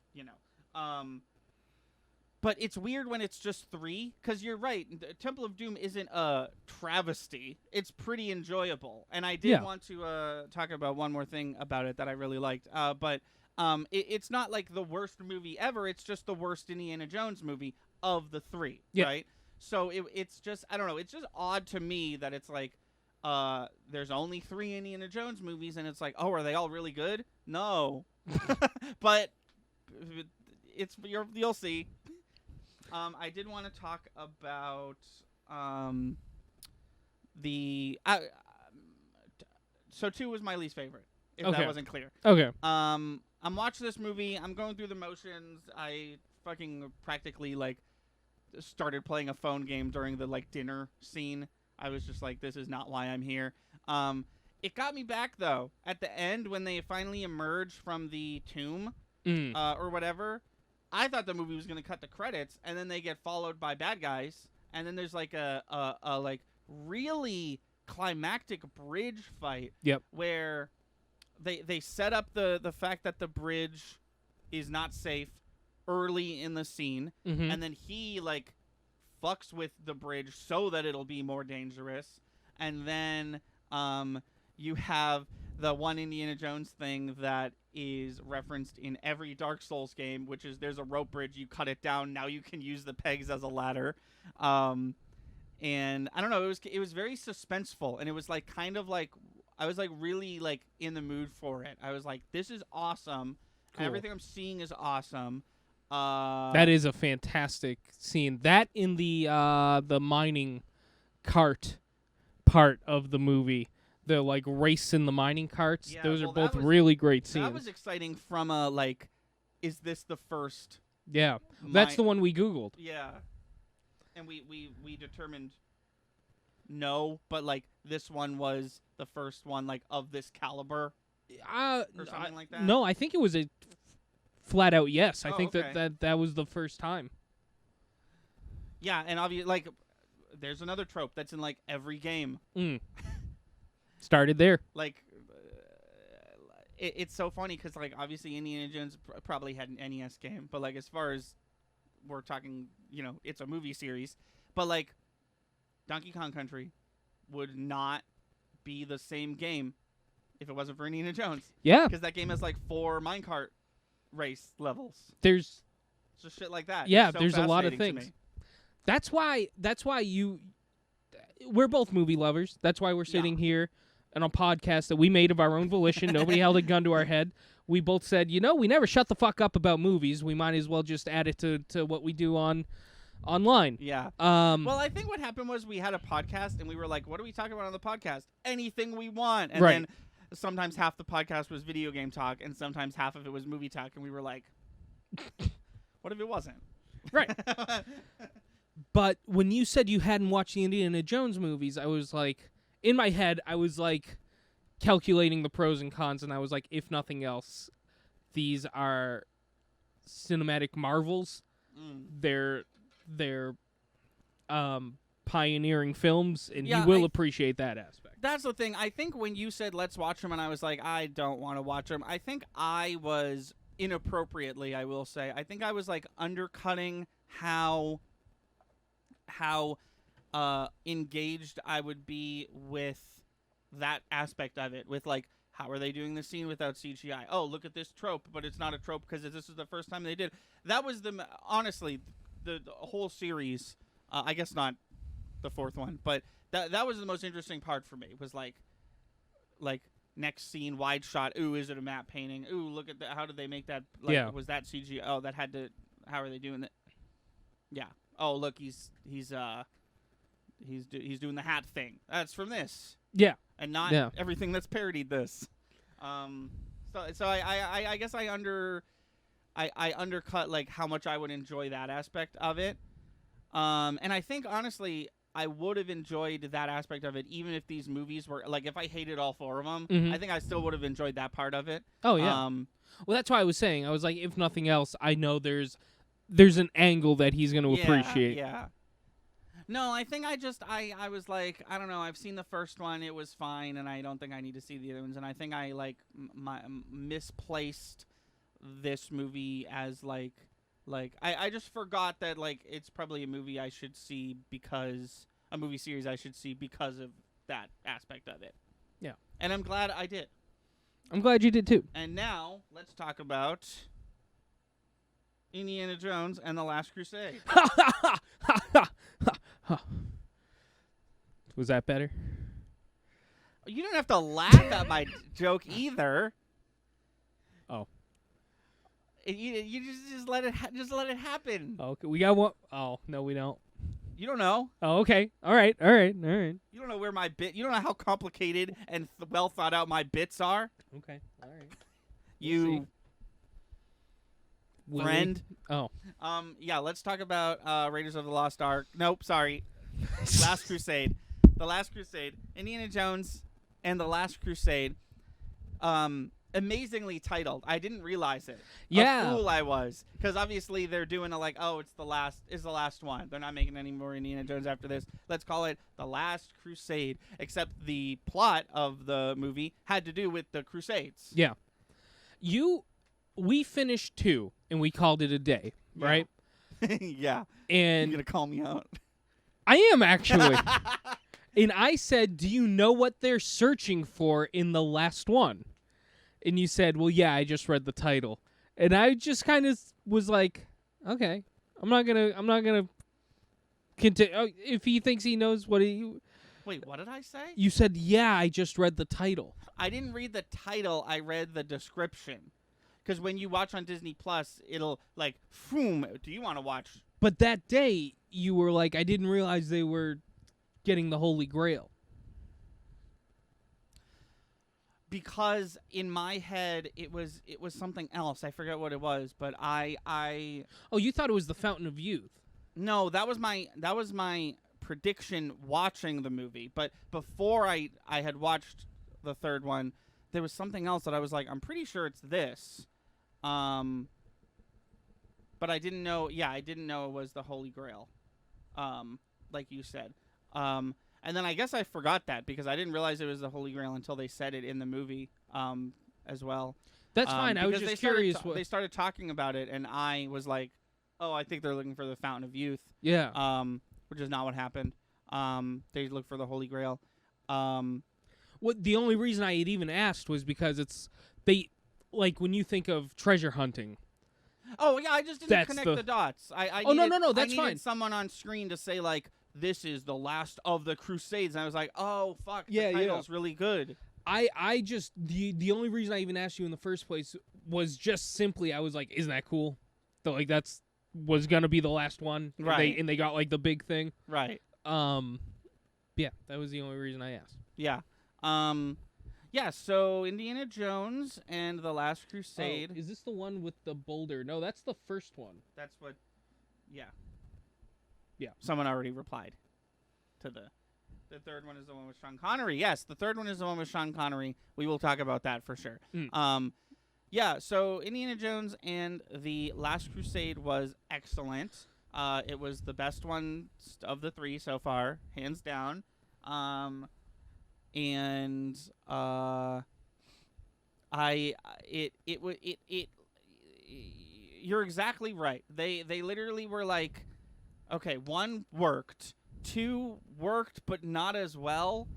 S2: but it's weird when it's just 3, because you're right. Temple of Doom isn't a travesty. It's pretty enjoyable. And I did want to talk about one more thing about it that I really liked. But it's not like the worst movie ever. It's just the worst Indiana Jones movie of the 3, right? So it's just, I don't know. It's just odd to me that it's there's only 3 Indiana Jones movies, and it's like, oh, are they all really good? No, but you'll see. I did want to talk about so 2 was my least favorite. If that wasn't clear.
S3: Okay.
S2: I'm watching this movie. I'm going through the motions. I fucking practically like started playing a phone game during the like dinner scene. I was just like, this is not why I'm here. It got me back though at the end when they finally emerge from the tomb or whatever. I thought the movie was gonna cut the credits, and then they get followed by bad guys, and then there's like a like really climactic bridge fight.
S3: Yep.
S2: Where they set up the fact that the bridge is not safe early in the scene, and then he like fucks with the bridge so that it'll be more dangerous, and then you have the one Indiana Jones thing that is referenced in every Dark Souls game, which is there's a rope bridge, you cut it down, now you can use the pegs as a ladder. And I don't know, it was very suspenseful, and it was like kind of like I was like really like in the mood for it. I was like, this is awesome.
S3: Cool.
S2: Everything I'm seeing is awesome.
S3: That is a fantastic scene. That in the mining cart part of the movie, the like race in the mining carts.
S2: Yeah,
S3: those are
S2: that
S3: both
S2: was-
S3: really great scenes.
S2: That was exciting from a like, is this the first?
S3: Yeah, that's the one we Googled.
S2: Yeah, and we determined no, but like this one was the first one like of this caliber or something like that.
S3: No, I think it was a flat out yes. I
S2: Oh,
S3: think
S2: okay.
S3: that was the first time.
S2: Yeah, and obviously like there's another trope that's in like every game.
S3: Started there.
S2: Like it's so funny because like obviously Indiana Jones probably had an NES game, but like as far as we're talking, it's a movie series, but like Donkey Kong Country would not be the same game if it wasn't for Indiana Jones.
S3: Yeah,
S2: Because that game has like 4 minecart race levels.
S3: there's
S2: Just shit like that.
S3: Yeah,
S2: It's so
S3: there's a lot of
S2: fascinating to
S3: things.
S2: me.
S3: That's why we're both movie lovers. That's why we're sitting here on a podcast that we made of our own volition. Nobody held a gun to our head. We both said, we never shut the fuck up about movies. We might as well just add it to what we do online.
S2: Yeah.
S3: Well,
S2: I think what happened was we had a podcast and we were like, what are we talking about on the podcast? Anything we want. And
S3: Right.
S2: then sometimes half the podcast was video game talk and sometimes half of it was movie talk. And we were like, what if it wasn't?
S3: Right. But when you said you hadn't watched the Indiana Jones movies, I was like, in my head, I was like calculating the pros and cons, and I was like, if nothing else, these are cinematic marvels. They're pioneering films, and
S2: Yeah,
S3: you will
S2: I-
S3: appreciate that aspect.
S2: That's the thing. I think when you said let's watch them and I was like, I don't want to watch them, I think I was inappropriately, I will say, I think I was like undercutting how engaged I would be with that aspect of it, with like, how are they doing the scene without CGI? Oh, look at this trope, but it's not a trope because this is the first time they did. That was honestly the whole series. I guess not the 4th one, but that was the most interesting part for me. Was like next scene, wide shot. Ooh, is it a matte painting? Ooh, look at that. How did they make that? Like,
S3: Yeah.
S2: Was that CGI? Oh, that had to. How are they doing that? Yeah. Oh, look, he's doing the hat thing. That's from this.
S3: Yeah.
S2: And not everything that's parodied this. So I guess I undercut like how much I would enjoy that aspect of it. And I think honestly I would have enjoyed that aspect of it even if these movies were like, if I hated all 4 of them, I think I still would have enjoyed that part of it.
S3: Oh yeah. Well, that's why I was saying. I was like, if nothing else, I know there's an angle that he's going to appreciate.
S2: Yeah. No, I think I was like, I don't know, I've seen the first one, it was fine, and I don't think I need to see the other ones, and I think I, like, misplaced this movie as, like, I just forgot that, like, it's probably a movie I should see a movie series I should see because of that aspect of it.
S3: Yeah.
S2: And I'm glad I did.
S3: I'm glad you did too.
S2: And now, let's talk about Indiana Jones and the Last Crusade.
S3: Was that better?
S2: You don't have to laugh at my joke either.
S3: Oh.
S2: You just let it happen.
S3: Okay, we got one. Oh, no, we don't.
S2: You don't know.
S3: Oh, okay. All right. You
S2: don't know where my bit. You don't know how complicated and well thought out my bits are.
S3: Okay. All right.
S2: You friend.
S3: Oh.
S2: Yeah. Let's talk about Raiders of the Lost Ark. Nope. Sorry. Last Crusade. The Last Crusade. Indiana Jones and the Last Crusade. Amazingly titled. I didn't realize it.
S3: Yeah.
S2: A fool I was. Because obviously they're doing it's the last one. They're not making any more Indiana Jones after this. Let's call it The Last Crusade. Except the plot of the movie had to do with the Crusades.
S3: Yeah. We finished 2 and we called it a day, right?
S2: Yeah.
S3: And
S2: you're going to call me out?
S3: I am actually. And I said, do you know what they're searching for in the last one? And you said, well, yeah, I just read the title. And I just kind of was like, okay, I'm not gonna continue. Oh, if he thinks he knows what he...
S2: Wait, what did I say?
S3: You said, yeah, I just read the title.
S2: I didn't read the title. I read the description. Because when you watch on Disney Plus, it'll like, boom, do you want to watch?
S3: But that day, you were like, I didn't realize they were getting the Holy Grail.
S2: Because in my head it was something else. I forget what it was, but I
S3: Oh, you thought it was the Fountain of Youth.
S2: No, that was my prediction watching the movie. But before I had watched the third one, there was something else that I was like, I'm pretty sure it's this. But I didn't know. Yeah, I didn't know it was the Holy Grail. Like you said. And then I guess I forgot that because I didn't realize it was the Holy Grail until they said it in the movie as well.
S3: That's fine. I was just curious.
S2: They started talking about it, and I was like, oh, I think they're looking for the Fountain of Youth.
S3: Yeah.
S2: Which is not what happened. They looked for the Holy Grail.
S3: The only reason I had even asked was because like when you think of treasure hunting.
S2: Oh, yeah, I just didn't connect the dots.
S3: No, that's fine.
S2: I needed someone on screen to say, like, this is the last of the Crusades. And I was like, oh, fuck, the title's really good.
S3: I just, the only reason I even asked you in the first place was just simply, I was like, isn't that cool? So, like, was going to be the last one.
S2: Right.
S3: And they got, like, the big thing.
S2: Right.
S3: Yeah, that was the only reason I asked.
S2: Yeah. Yeah, so Indiana Jones and the Last Crusade.
S3: Oh, is this the one with the boulder? No, that's the first one.
S2: That's what, yeah.
S3: Yeah.
S2: Someone already replied to the third one is the one with Sean Connery. Yes, the third one is the one with Sean Connery. We will talk about that for sure. Yeah, so Indiana Jones and the Last Crusade was excellent. It was the best one of the 3 so far, hands down. And you're exactly right. They literally were like, okay, 1 worked, 2 worked, but not as well.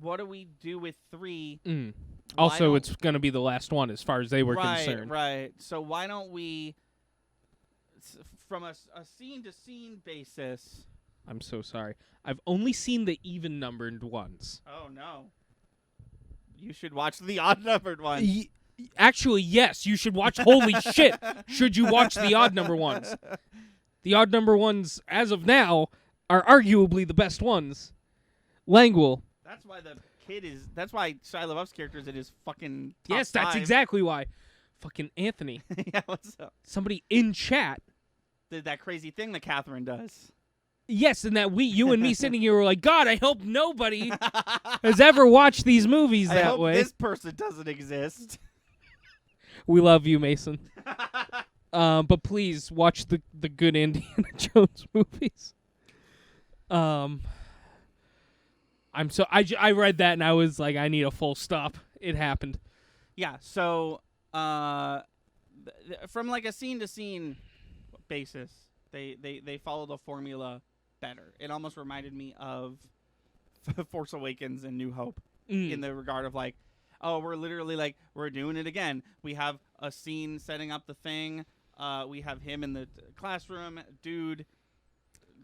S2: What do we do with 3?
S3: Also, it's going to be the last one as far as they were concerned.
S2: Right. So why don't we, from a scene-to-scene basis...
S3: I'm so sorry. I've only seen the even-numbered ones.
S2: Oh, no. You should watch the odd-numbered ones.
S3: Actually, yes, you should watch. Holy shit, should you watch the odd-number ones. The odd-number ones, as of now, are arguably the best ones. Languel.
S2: That's why Shia LaBeouf's character is in his fucking top
S3: Yes, that's
S2: 5.
S3: exactly why. Fucking Anthony.
S2: Yeah, what's up?
S3: Somebody in chat
S2: Did that crazy thing that Catherine does.
S3: Yes, and that you and me sitting here were like, God, I hope nobody has ever watched these movies that
S2: I hope
S3: way.
S2: This person doesn't exist.
S3: We love you, Mason. But please watch the good Indiana Jones movies. I read that and I was like, I need a full stop. It happened.
S2: Yeah. So, from like a scene to scene basis, they follow the formula better. It almost reminded me of Force Awakens and New Hope in the regard of like, oh, we're literally like, we're doing it again. We have a scene setting up the thing. We have him in the classroom. Dude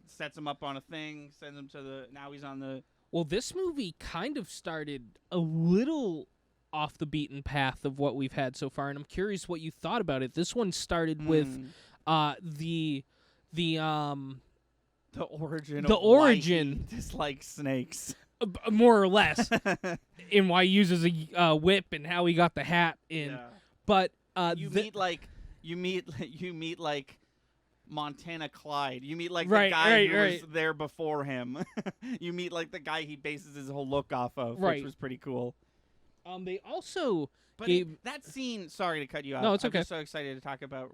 S2: sets him up on a thing, sends him to now he's on the
S3: Well, this movie kind of started a little off the beaten path of what we've had so far, and I'm curious what you thought about it. This one started with the
S2: origin.
S3: The
S2: of
S3: origin.
S2: Why he dislikes snakes.
S3: More or less, in why he uses a whip and how he got the hat in.
S2: Yeah.
S3: But
S2: You meet like Montana Clyde. You meet like
S3: Right,
S2: the guy
S3: right,
S2: who
S3: right.
S2: was there before him. You meet like the guy he bases his whole look off of,
S3: Right.
S2: which was pretty cool.
S3: They also
S2: But
S3: gave
S2: that scene, sorry to cut you off.
S3: No, it's
S2: I'm
S3: okay.
S2: just so excited to talk about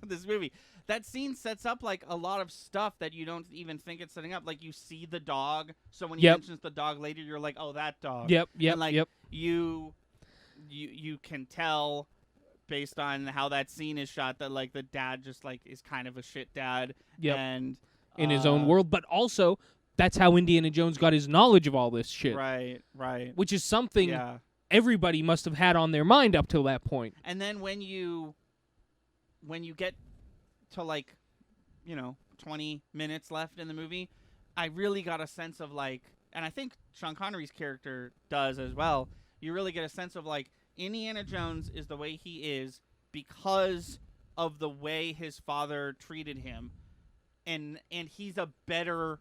S2: this movie. That scene sets up like a lot of stuff that you don't even think it's setting up. Like you see the dog, so when he
S3: Yep.
S2: mentions the dog later, you're like, oh, that dog.
S3: Yep,
S2: And like you can tell based on how that scene is shot that like the dad just like is kind of a shit dad.
S3: Yep.
S2: And
S3: in his own world, but also that's how Indiana Jones got his knowledge of all this shit.
S2: Right.
S3: Which is something
S2: Yeah.
S3: everybody must have had on their mind up till that point.
S2: And then when you get to like, 20 minutes left in the movie, I really got a sense of like, and I think Sean Connery's character does as well. You really get a sense of like Indiana Jones is the way he is because of the way his father treated him, and he's a better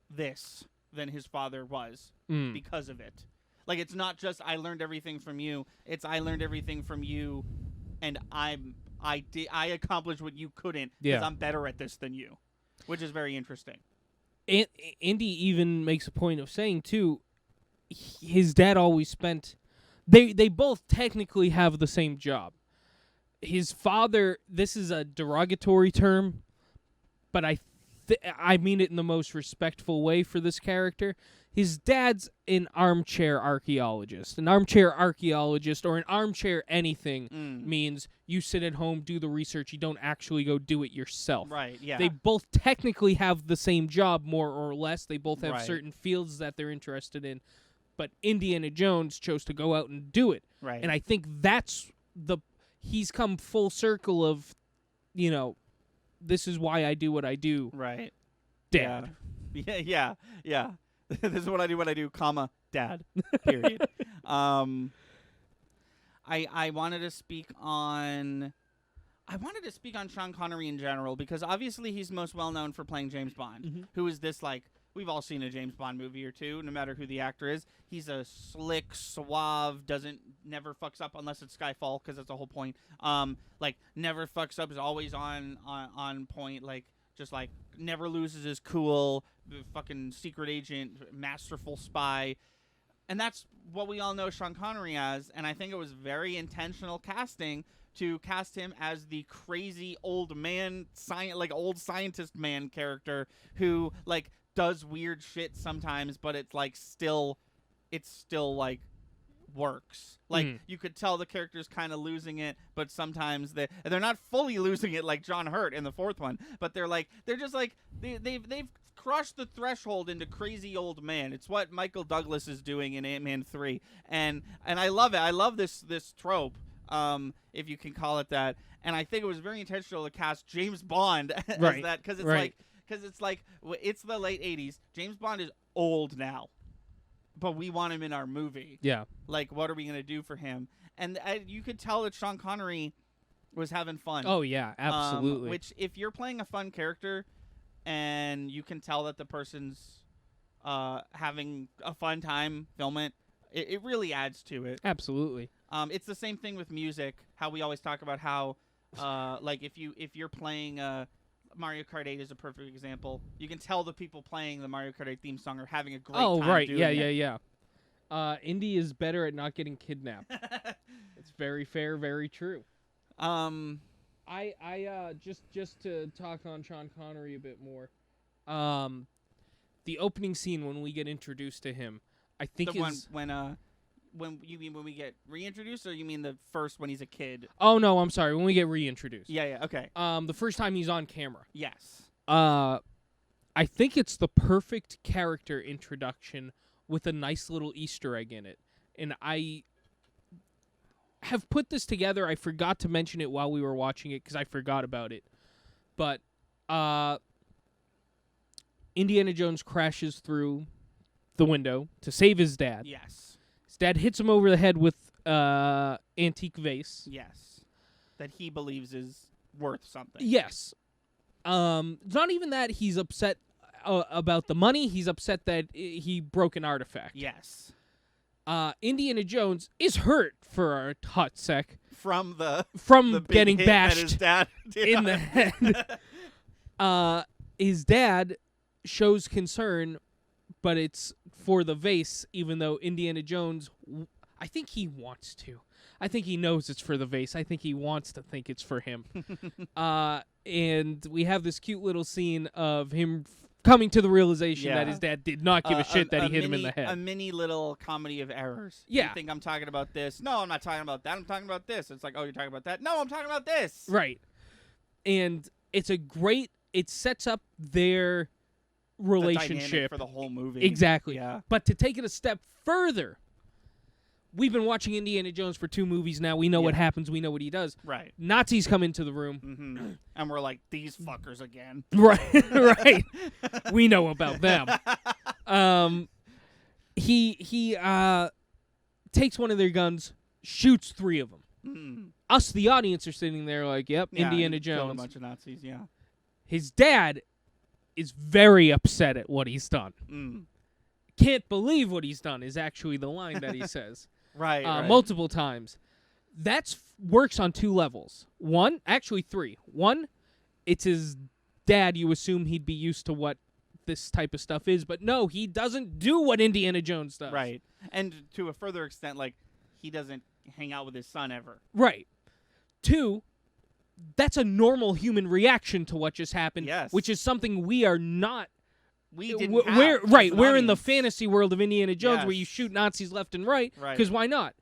S2: this than his father was because of it. Like it's not just I learned everything from you. It's I learned everything from you, and I accomplished what you couldn't because I'm better at this than you, which is very interesting.
S3: And Indy even makes a point of saying too, his dad always spent. They both technically have the same job. His father. This is a derogatory term, but I mean it in the most respectful way for this character. His dad's an armchair archaeologist. An armchair archaeologist or an armchair anything means you sit at home, do the research, you don't actually go do it yourself.
S2: Right, yeah.
S3: They both technically have the same job, more or less. They both have
S2: Right.
S3: certain fields that they're interested in. But Indiana Jones chose to go out and do it.
S2: Right.
S3: And I think that's he's come full circle of, this is why I do what I do.
S2: Right.
S3: Dad.
S2: Yeah. This is what I do, comma, dad. Period. I wanted to speak on Sean Connery in general because obviously he's most well known for playing James Bond, who is this like we've all seen a James Bond movie or two, no matter who the actor is. He's a slick, suave, never fucks up unless it's Skyfall because that's the whole point. Like never fucks up, is always on point, like just like never loses his cool, fucking secret agent, masterful spy. And that's what we all know Sean Connery as, and I think it was very intentional to cast him as the crazy old man, old scientist man character who like does weird shit sometimes, but it's like still like works. Like you could tell the character's kind of losing it, but sometimes they're not fully losing it like John Hurt in the fourth one, but they're just like they've crushed the threshold into crazy old man. It's what Michael Douglas is doing in Ant-Man 3, and I love it. I love this trope, if you can call it that. And I think it was very intentional to cast James Bond as that because it's like it's the late 80s. James Bond is old now, but we want him in our movie.
S3: Yeah.
S2: Like, what are we going to do for him? And you could tell that Sean Connery was having fun.
S3: Oh, yeah, absolutely.
S2: Which, if you're playing a fun character and you can tell that the person's having a fun time, film it. It really adds to it.
S3: Absolutely.
S2: It's the same thing with music. How we always talk about how, like, if you're playing Mario Kart 8 is a perfect example. You can tell the people playing the Mario Kart 8 theme song are having a great time.
S3: Oh, right.
S2: Doing
S3: Yeah,
S2: it.
S3: yeah. Indy is better at not getting kidnapped. It's very fair, very true. I just to talk on Sean Connery a bit more. The opening scene when we get introduced to him, I think
S2: when you mean when we get reintroduced, or you mean the first when he's a kid?
S3: Oh no, I'm sorry. When we get reintroduced.
S2: Yeah, okay.
S3: The first time he's on camera.
S2: Yes.
S3: I think it's the perfect character introduction with a nice little Easter egg in it. And I have put this together. I forgot to mention it while we were watching it because I forgot about it. But Indiana Jones crashes through the window to save his dad.
S2: Yes.
S3: His dad hits him over the head with antique vase.
S2: Yes. That he believes is worth something.
S3: Yes. It's not even that he's upset about the money. He's upset that he broke an artifact.
S2: Yes.
S3: Indiana Jones is hurt for a hot sec
S2: From the big
S3: getting
S2: hit that
S3: bashed
S2: his dad did
S3: in
S2: on
S3: the
S2: him.
S3: head. His dad shows concern, but it's for the vase, even though Indiana Jones, I think he wants to. I think he knows it's for the vase. I think he wants to think it's for him. And we have this cute little scene of him coming to the realization that his dad did not give a shit that he hit him in the head.
S2: A mini little comedy of errors.
S3: Yeah.
S2: You think I'm talking about this? No, I'm not talking about that. I'm talking about this. It's like, oh, you're talking about that? No, I'm talking about this.
S3: Right. And it's a great, it sets up their
S2: The
S3: relationship
S2: dynamic for the whole movie.
S3: Exactly.
S2: Yeah.
S3: But to take it a step further, we've been watching Indiana Jones for 2 movies now. We know what happens. We know what he does.
S2: Right.
S3: Nazis come into the room.
S2: Mm-hmm. And we're like, these fuckers again.
S3: Right. Right. We know about them. He takes one of their guns, shoots 3 of them.
S2: Mm.
S3: Us, the audience, are sitting there like, yep,
S2: Yeah,
S3: Indiana
S2: he killed
S3: Jones.
S2: a bunch of Nazis, yeah.
S3: His dad is very upset at what he's done.
S2: Mm.
S3: Can't believe what he's done is actually the line that he says.
S2: Right, right.
S3: Multiple times. That works on 2 levels. 1, actually 3. 1, it's his dad. You assume he'd be used to what this type of stuff is, but no, he doesn't do what Indiana Jones does.
S2: Right. And to a further extent, like, he doesn't hang out with his son ever.
S3: Right. 2, that's a normal human reaction to what just happened,
S2: Yes.
S3: which is something we are not.
S2: We didn't have
S3: We're
S2: as
S3: right.
S2: an
S3: We're in the
S2: audience.
S3: fantasy world of Indiana Jones where you
S2: Yes.
S3: shoot Nazis left and right.
S2: Right.
S3: Because why not?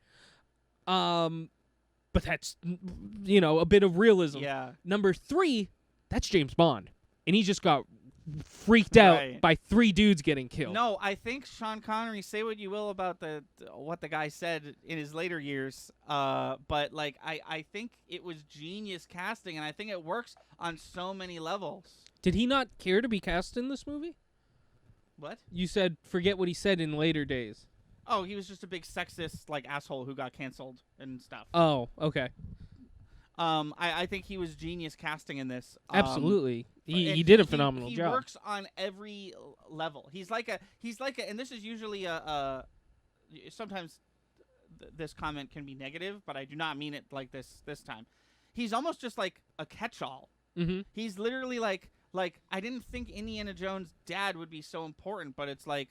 S3: But that's a bit of realism.
S2: Yeah.
S3: Number 3, that's James Bond, and he just got freaked out
S2: Right.
S3: by 3 dudes getting killed.
S2: No, I think Sean Connery, say what you will about what the guy said in his later years, but like I think it was genius casting, and I think it works on so many levels.
S3: Did he not care to be cast in this movie?
S2: What?
S3: You said forget what he said in later days.
S2: Oh, he was just a big sexist like asshole who got canceled and stuff.
S3: Oh, okay.
S2: I think he was genius casting in this.
S3: Absolutely. He
S2: And
S3: did a phenomenal
S2: he
S3: job.
S2: He works on every level. He's like a, and this is usually sometimes this comment can be negative, but I do not mean it like this time. He's almost just like a catch-all.
S3: Mm-hmm.
S2: He's literally like I didn't think Indiana Jones' dad would be so important, but it's like,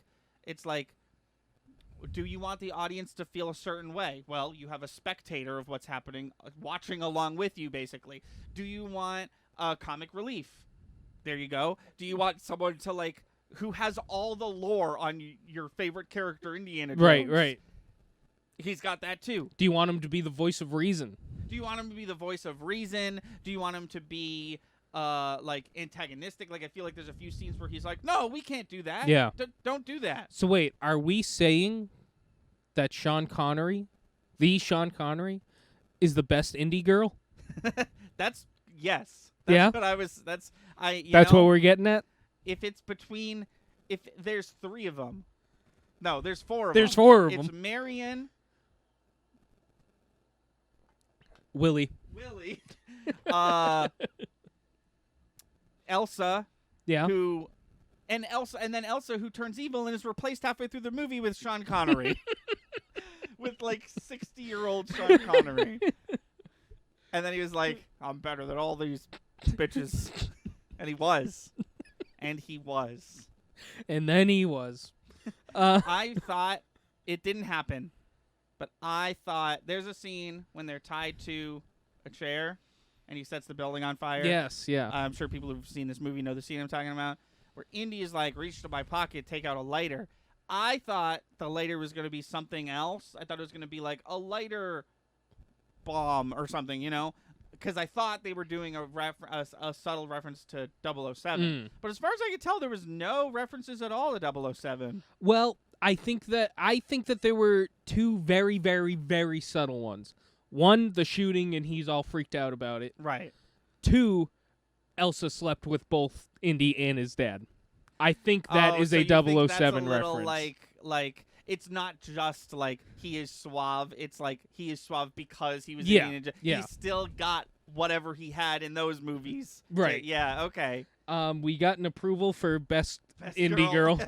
S2: do you want the audience to feel a certain way? Well, you have a spectator of what's happening, watching along with you, basically. Do you want comic relief? There you go. Do you want someone to like who has all the lore on your favorite character, Indiana Jones?
S3: Right, right.
S2: He's got that too.
S3: Do you want him to be the voice of reason?
S2: Do you want him to be the voice of reason? Do you want him to be like antagonistic? Like I feel like there's a few scenes where he's like, "No, we can't do that.
S3: Yeah.
S2: Don't do that."
S3: So wait, are we saying that Sean Connery, the Sean Connery, is the best indie girl?
S2: That's yes.
S3: Yeah?
S2: What I was. That's
S3: That's what we're getting at?
S2: If it's between, if there's 3 of them, no, there's 4 of
S3: There's
S2: them.
S3: 4 of
S2: It's
S3: them.
S2: Marion,
S3: Willie.
S2: Elsa,
S3: Yeah.
S2: and then Elsa who turns evil and is replaced halfway through the movie with Sean Connery, with like 60-year-old Sean Connery, and then he was like, "I'm better than all these bitches," and he was. And then he was. I thought it didn't happen, but I thought there's a scene when they're tied to a chair and he sets the building on fire.
S3: Yes, yeah.
S2: I'm sure people who've seen this movie know the scene I'm talking about, where Indy is like, reach to my pocket, take out a lighter. I thought the lighter was going to be something else. I thought it was going to be like a lighter bomb or something, because I thought they were doing a subtle reference to 007. But as far as I could tell, there was no references at all to 007.
S3: Well, I think that there were 2 very, very, very subtle ones. 1, the shooting, and he's all freaked out about it.
S2: Right.
S3: 2, Elsa slept with both Indy and his dad. I think that is
S2: so
S3: a
S2: you think
S3: 007
S2: that's a little
S3: reference.
S2: like it's not just like he is suave. It's like he is suave because he was
S3: Yeah,
S2: Indiana Jones.
S3: yeah.
S2: He's still got whatever he had in those movies.
S3: Right.
S2: Yeah. Okay.
S3: We got an approval for best
S2: Best
S3: indie girl.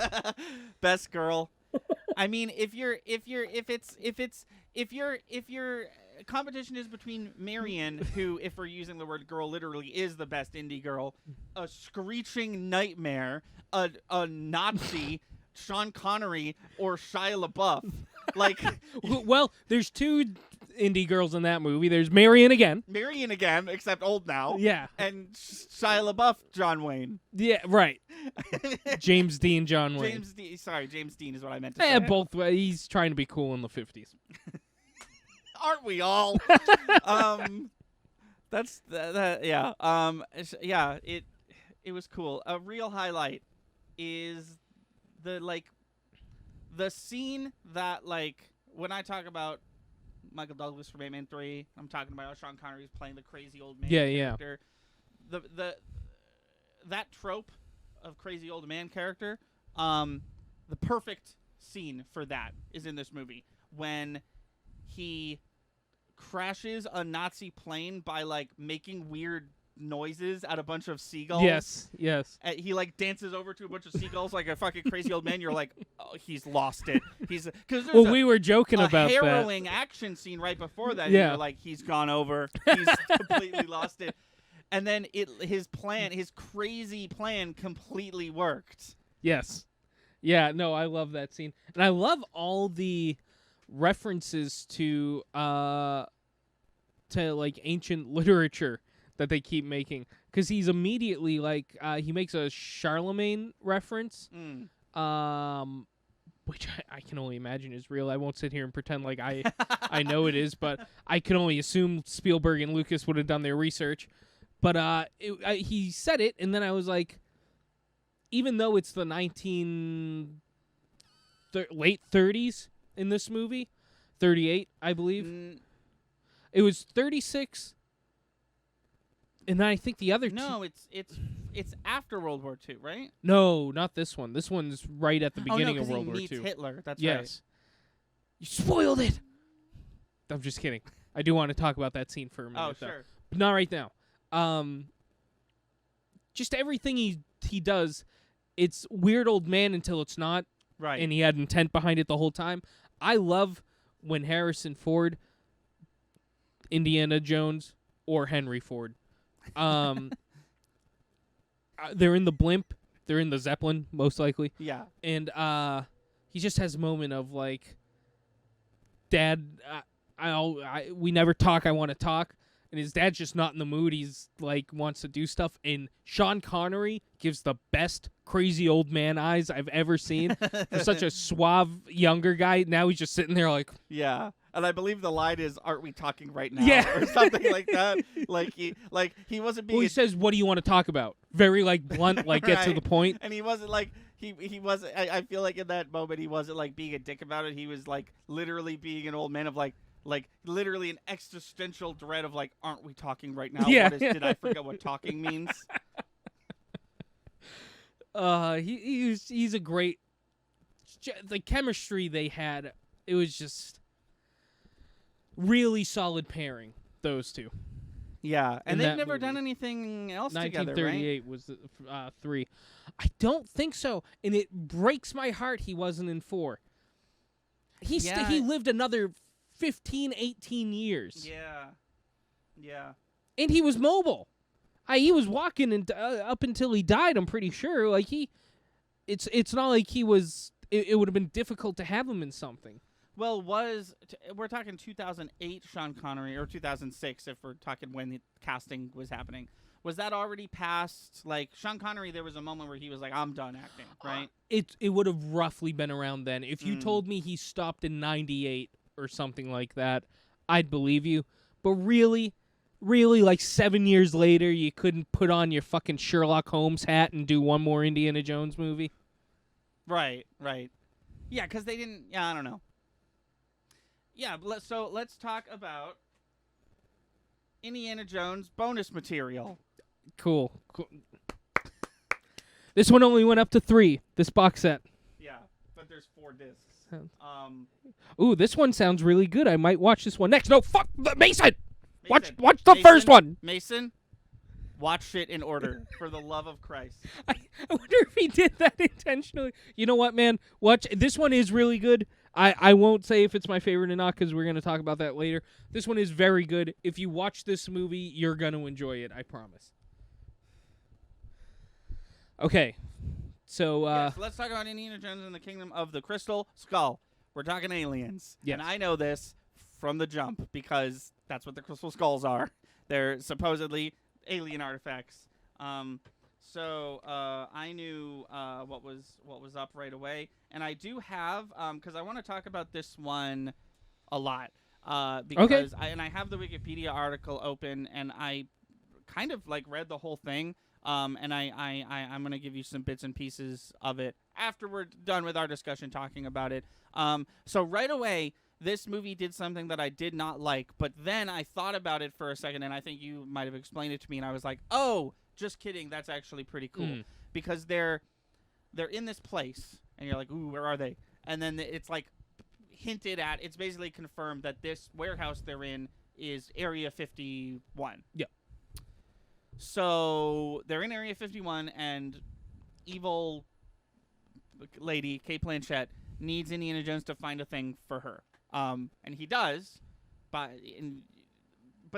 S2: Best girl. I mean, if your competition is between Marion, who, if we're using the word girl literally, is the best indie girl, a screeching nightmare, a Nazi, Sean Connery, or Shia LaBeouf, like
S3: Well, there's two indie girls in that movie. There's Marion again.
S2: Marion again, except old now.
S3: Yeah.
S2: And Shia LaBeouf, John Wayne.
S3: Yeah, right. James Dean, John Wayne.
S2: James Dean is what I meant to say.
S3: Yeah, both. He's trying to be cool in the 50s.
S2: Aren't we all? That's that. Yeah. Yeah. It was cool. A real highlight is the scene that, like, when I talk about Michael Douglas from Ant-Man 3, I'm talking about how Sean Connery is playing the crazy old man character. That trope of crazy old man character, the perfect scene for that is in this movie when he crashes a Nazi plane by, like, making weird noises at a bunch of seagulls.
S3: Yes.
S2: And he, like, dances over to a bunch of seagulls like a fucking crazy old man. You're like, oh, he's lost it. Because there's
S3: we were joking about that.
S2: A harrowing action scene right before that.
S3: Yeah.
S2: And you're like, he's gone over. He's completely lost it. And then his crazy plan completely worked.
S3: Yes. Yeah, no, I love that scene. And I love all the references to like ancient literature that they keep making, because he's immediately like he makes a Charlemagne reference, which I can only imagine is real. I won't sit here and pretend like I know it is, but I can only assume Spielberg and Lucas would have done their research. But he said it, and then I was like, even though it's the late 30s in this movie, 38, I believe. It was 36. And then I think the other
S2: No, it's after World War II, right?
S3: No, not this one. This one's right at the beginning of World War II.
S2: He meets Hitler. That's right.
S3: Yes. You spoiled it. I'm just kidding. I do want to talk about that scene for a minute.
S2: Oh, sure.
S3: But not right now. Just everything he does, it's weird old man until it's not.
S2: Right.
S3: And he had intent behind it the whole time. I love when Harrison Ford, Indiana Jones, or Henry Ford, they're in the blimp. They're in the Zeppelin, most likely.
S2: Yeah.
S3: And he just has a moment of like, Dad, we never talk. I want to talk. And his dad's just not in the mood. He's like wants to do stuff. And Sean Connery gives the best crazy old man eyes I've ever seen for such a suave younger guy. Now he's just sitting there like,
S2: yeah. And I believe the line is, "Aren't we talking right now?"
S3: Yeah.
S2: Or something like that. Like he wasn't being.
S3: well, he says, "What do you want to talk about?" Very like blunt, like get to
S2: Right.
S3: the point.
S2: And he wasn't like he wasn't. I feel like in that moment he wasn't like being a dick about it. He was like literally being an old man of like literally an existential dread of like, "Aren't we talking right now?"
S3: Yeah.
S2: Did I forget what talking means?
S3: He's a great. The chemistry they had, it was just really solid pairing, those two.
S2: Yeah, and
S3: In
S2: they've
S3: that
S2: never
S3: movie.
S2: done anything else together, right?
S3: 1938 was the 3. I don't think so, and it breaks my heart he wasn't in 4. He lived another 15, 18 years.
S2: Yeah.
S3: And he was mobile. He was walking and up until he died, I'm pretty sure. Like it's not like he was. It would have been difficult to have him in something.
S2: Well, we're talking 2008 Sean Connery, or 2006 if we're talking when the casting was happening. Was that already past, like, Sean Connery, there was a moment where he was like, "I'm done acting," right?
S3: It would have roughly been around then. If you told me he stopped in 98 or something like that, I'd believe you. But really, like 7 years later, you couldn't put on your fucking Sherlock Holmes hat and do one more Indiana Jones movie?
S2: Right. Yeah, because they didn't, I don't know. Yeah, so let's talk about Indiana Jones bonus material.
S3: Cool. This one only went up to 3. This box set.
S2: Yeah, but there's 4 discs.
S3: Ooh, this one sounds really good. I might watch this one next. No, fuck Mason. Watch
S2: Mason,
S3: the first one.
S2: Mason, watch it in order, for the love of Christ.
S3: I wonder if he did that intentionally. You know what, man? Watch. This one is really good. I won't say if it's my favorite or not because we're going to talk about that later. This one is very good. If you watch this movie, you're going to enjoy it. I promise. Okay. So,
S2: yes, let's talk about Indiana Jones and the Kingdom of the Crystal Skull. We're talking aliens.
S3: Yes.
S2: And I know this from the jump because that's what the Crystal Skulls are. They're supposedly alien artifacts. So I knew what was up right away, and I do have because I want to talk about this one a lot because I have the Wikipedia article open, and I kind of like read the whole thing, and I'm gonna give you some bits and pieces of it after we're done with our discussion talking about it. So right away, this movie did something that I did not like, but then I thought about it for a second, and I think you might have explained it to me, and I was like, oh, just kidding, that's actually pretty cool. Because they're in this place, and you're like, ooh, where are they? And then it's like hinted at, it's basically confirmed that this warehouse they're in is Area 51.
S3: Yep.
S2: So they're in Area 51, and evil lady, Kate Blanchett, needs Indiana Jones to find a thing for her. And he does, but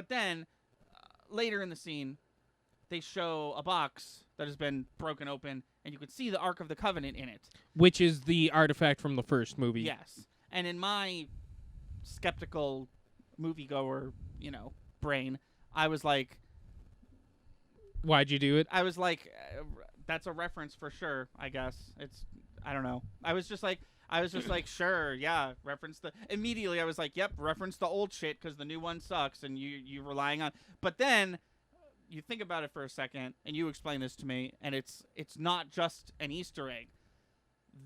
S2: then later in the scene, they show a box that has been broken open, and you can see the Ark of the Covenant in it.
S3: Which is the artifact from the first movie.
S2: Yes. And in my skeptical moviegoer, brain, I was like...
S3: Why'd you do it?
S2: I was like, that's a reference for sure, I guess. I don't know. I was just like, sure, yeah, immediately I was like, yep, reference the old shit because the new one sucks and you're relying on... But then... You think about it for a second, and you explain this to me, and it's not just an Easter egg.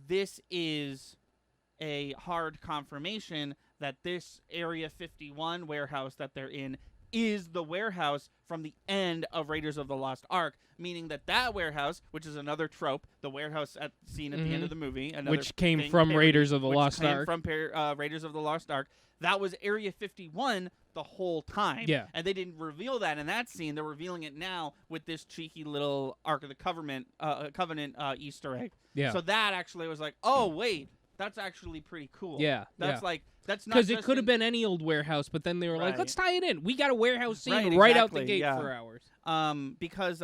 S2: This is a hard confirmation that this Area 51 warehouse that they're in is the warehouse from the end of Raiders of the Lost Ark, meaning that warehouse, which is another trope, the warehouse seen at the end of the movie,
S3: which came from Raiders of the Lost Ark.
S2: From Raiders of the Lost Ark. That was Area 51 the whole time.
S3: Yeah.
S2: And they didn't reveal that in that scene. They're revealing it now with this cheeky little Ark of the Covenant Easter egg.
S3: Yeah.
S2: So that actually was like, oh, wait, that's actually pretty cool.
S3: Yeah.
S2: That's like, that's not
S3: because it could have been any old warehouse, but then they were like, let's tie it in. We got a warehouse scene right out the gate for hours.
S2: Because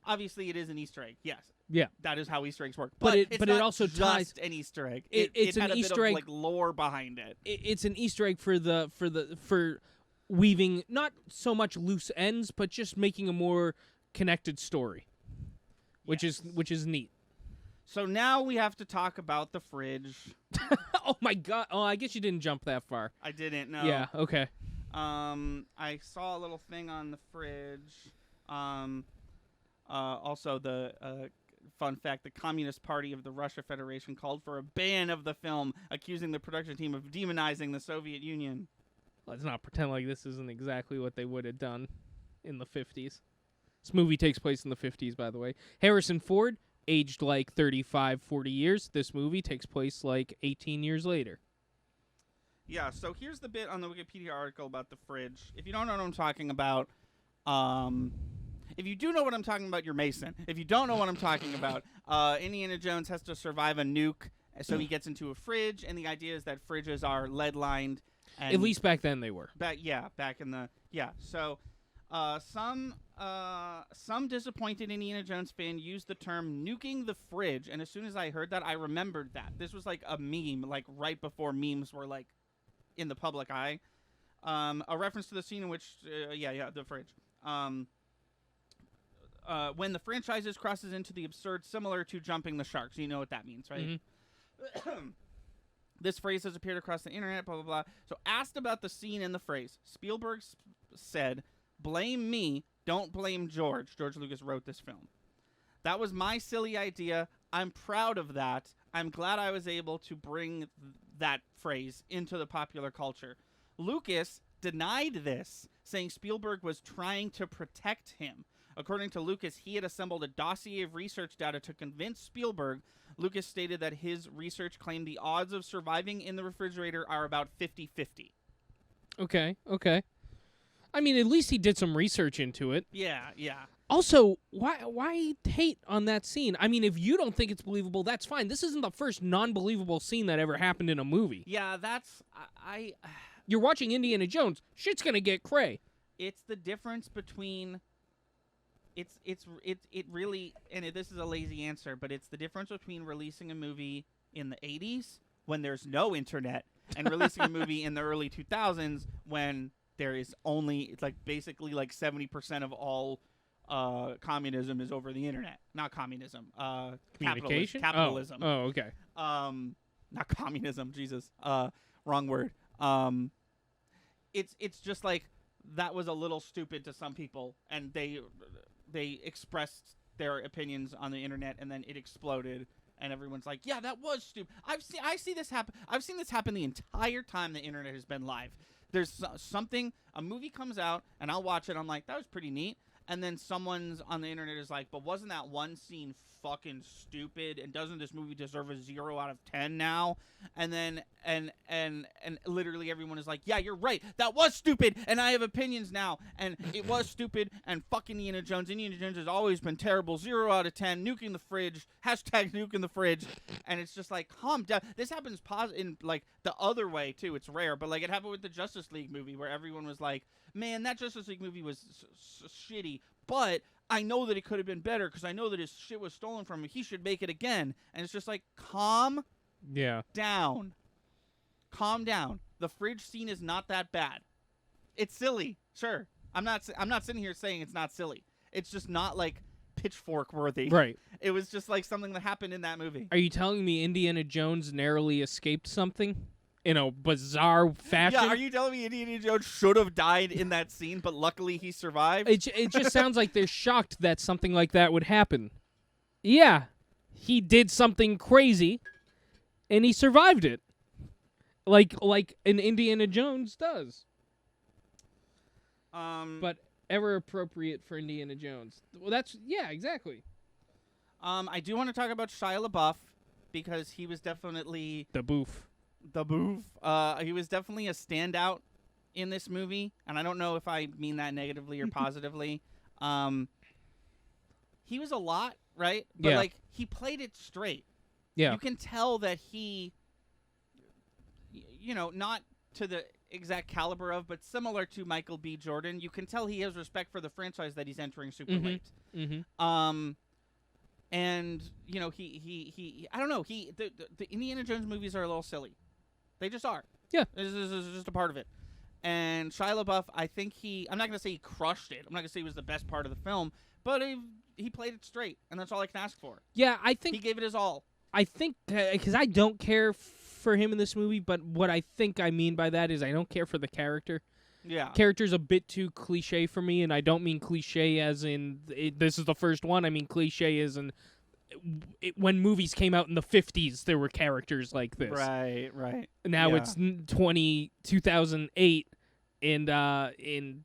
S2: obviously it is an Easter egg. Yes.
S3: Yeah,
S2: that is how Easter eggs work.
S3: But
S2: it's
S3: it also
S2: just
S3: ties
S2: an Easter egg.
S3: It's
S2: had
S3: an
S2: a
S3: Easter
S2: bit
S3: egg,
S2: of, like, lore behind it.
S3: It's an Easter egg for weaving not so much loose ends, but just making a more connected story, which is neat.
S2: So now we have to talk about the fridge.
S3: Oh my god! Oh, I guess you didn't jump that far.
S2: I didn't. No.
S3: Yeah. Okay.
S2: I saw a little thing on the fridge. Also, the fun fact: the Communist Party of the Russia Federation called for a ban of the film, accusing the production team of demonizing the Soviet Union.
S3: Let's not pretend like this isn't exactly what they would have done in the 50s. This movie takes place in the 50s, by the way. Harrison Ford, aged like 35, 40 years. This movie takes place like 18 years later.
S2: Yeah, so here's the bit on the Wikipedia article about the fridge. If you don't know what I'm talking about, if you do know what I'm talking about, you're Mason. If you don't know what I'm talking about, Indiana Jones has to survive a nuke, so he gets into a fridge, and the idea is that fridges are lead-lined.
S3: At least back then they were.
S2: Back in the... Yeah, so some disappointed Indiana Jones fan used the term nuking the fridge, and as soon as I heard that, I remembered that. This was like a meme, like right before memes were like in the public eye. A reference to the scene in which... the fridge. When the franchise crosses into the absurd, similar to jumping the shark. So you know what that means, right? Mm-hmm. This phrase has appeared across the internet, blah, blah, blah. So asked about the scene and the phrase, Spielberg said, "Blame me, don't blame George." George Lucas wrote this film. "That was my silly idea. I'm proud of that. I'm glad I was able to bring that phrase into the popular culture." Lucas denied this, saying Spielberg was trying to protect him. According to Lucas, he had assembled a dossier of research data to convince Spielberg. Lucas stated that his research claimed the odds of surviving in the refrigerator are about 50-50.
S3: Okay. I mean, at least he did some research into it.
S2: Yeah.
S3: Also, why hate on that scene? I mean, if you don't think it's believable, that's fine. This isn't the first non-believable scene that ever happened in a movie.
S2: Yeah, that's...
S3: You're watching Indiana Jones. Shit's gonna get cray.
S2: It's the difference between... It really... And this is a lazy answer, but it's the difference between releasing a movie in the 80s when there's no internet and releasing a movie in the early 2000s when there is only... It's like basically like 70% of all... communism is over the internet. Not communism.
S3: Communication?
S2: Capitalism.
S3: Oh, okay.
S2: Not communism. Jesus. Wrong word. It's just like that was a little stupid to some people, and they expressed their opinions on the internet, and then it exploded, and everyone's like, "Yeah, that was stupid." I see this happen. I've seen this happen the entire time the internet has been live. There's something. A movie comes out, and I'll watch it. I'm like, that was pretty neat. And then someone's on the internet is like, but wasn't that one scene fucking stupid? And doesn't this movie deserve a 0 out of 10 now? And then, and literally everyone is like, yeah, you're right. That was stupid. And I have opinions now. And it was stupid. And fucking Indiana Jones. Indiana Jones has always been terrible. 0 out of 10. Nuking the fridge. Hashtag nuking the fridge. And it's just like, calm down. This happens in like the other way too. It's rare. But like it happened with the Justice League movie where everyone was like, man, that Justice League movie was shitty, but I know that it could have been better because I know that his shit was stolen from him. He should make it again. And it's just like, calm down. Calm down. The fridge scene is not that bad. It's silly, sure. I'm not sitting here saying it's not silly. It's just not like pitchfork worthy.
S3: Right.
S2: It was just like something that happened in that movie.
S3: Are you telling me Indiana Jones narrowly escaped something? In a bizarre fashion.
S2: Yeah, are you telling me Indiana Jones should have died in that scene, but luckily he survived?
S3: It just sounds like they're shocked that something like that would happen. Yeah, he did something crazy, and he survived it. Like an Indiana Jones does. But ever appropriate for Indiana Jones. Well, exactly.
S2: I do want to talk about Shia LaBeouf because he was definitely
S3: The boof.
S2: He was definitely a standout in this movie, and I don't know if I mean that negatively or positively. He was a lot, right? But like he played it straight.
S3: Yeah.
S2: You can tell that he, not to the exact caliber of, but similar to Michael B. Jordan, you can tell he has respect for the franchise that he's entering super late. Mm-hmm. And he I don't know, the Indiana Jones movies are a little silly. They just are.
S3: Yeah.
S2: This is just a part of it. And Shia LaBeouf, I think I'm not going to say he crushed it. I'm not going to say he was the best part of the film, but he played it straight, and that's all I can ask for.
S3: Yeah, I think
S2: he gave it his all.
S3: I think because I don't care for him in this movie, but what I think I mean by that is I don't care for the character.
S2: Yeah.
S3: Character's a bit too cliche for me, and I don't mean cliche as in this is the first one. I mean cliche as in when movies came out in the 50s, there were characters like this.
S2: Right.
S3: Now it's 2008, and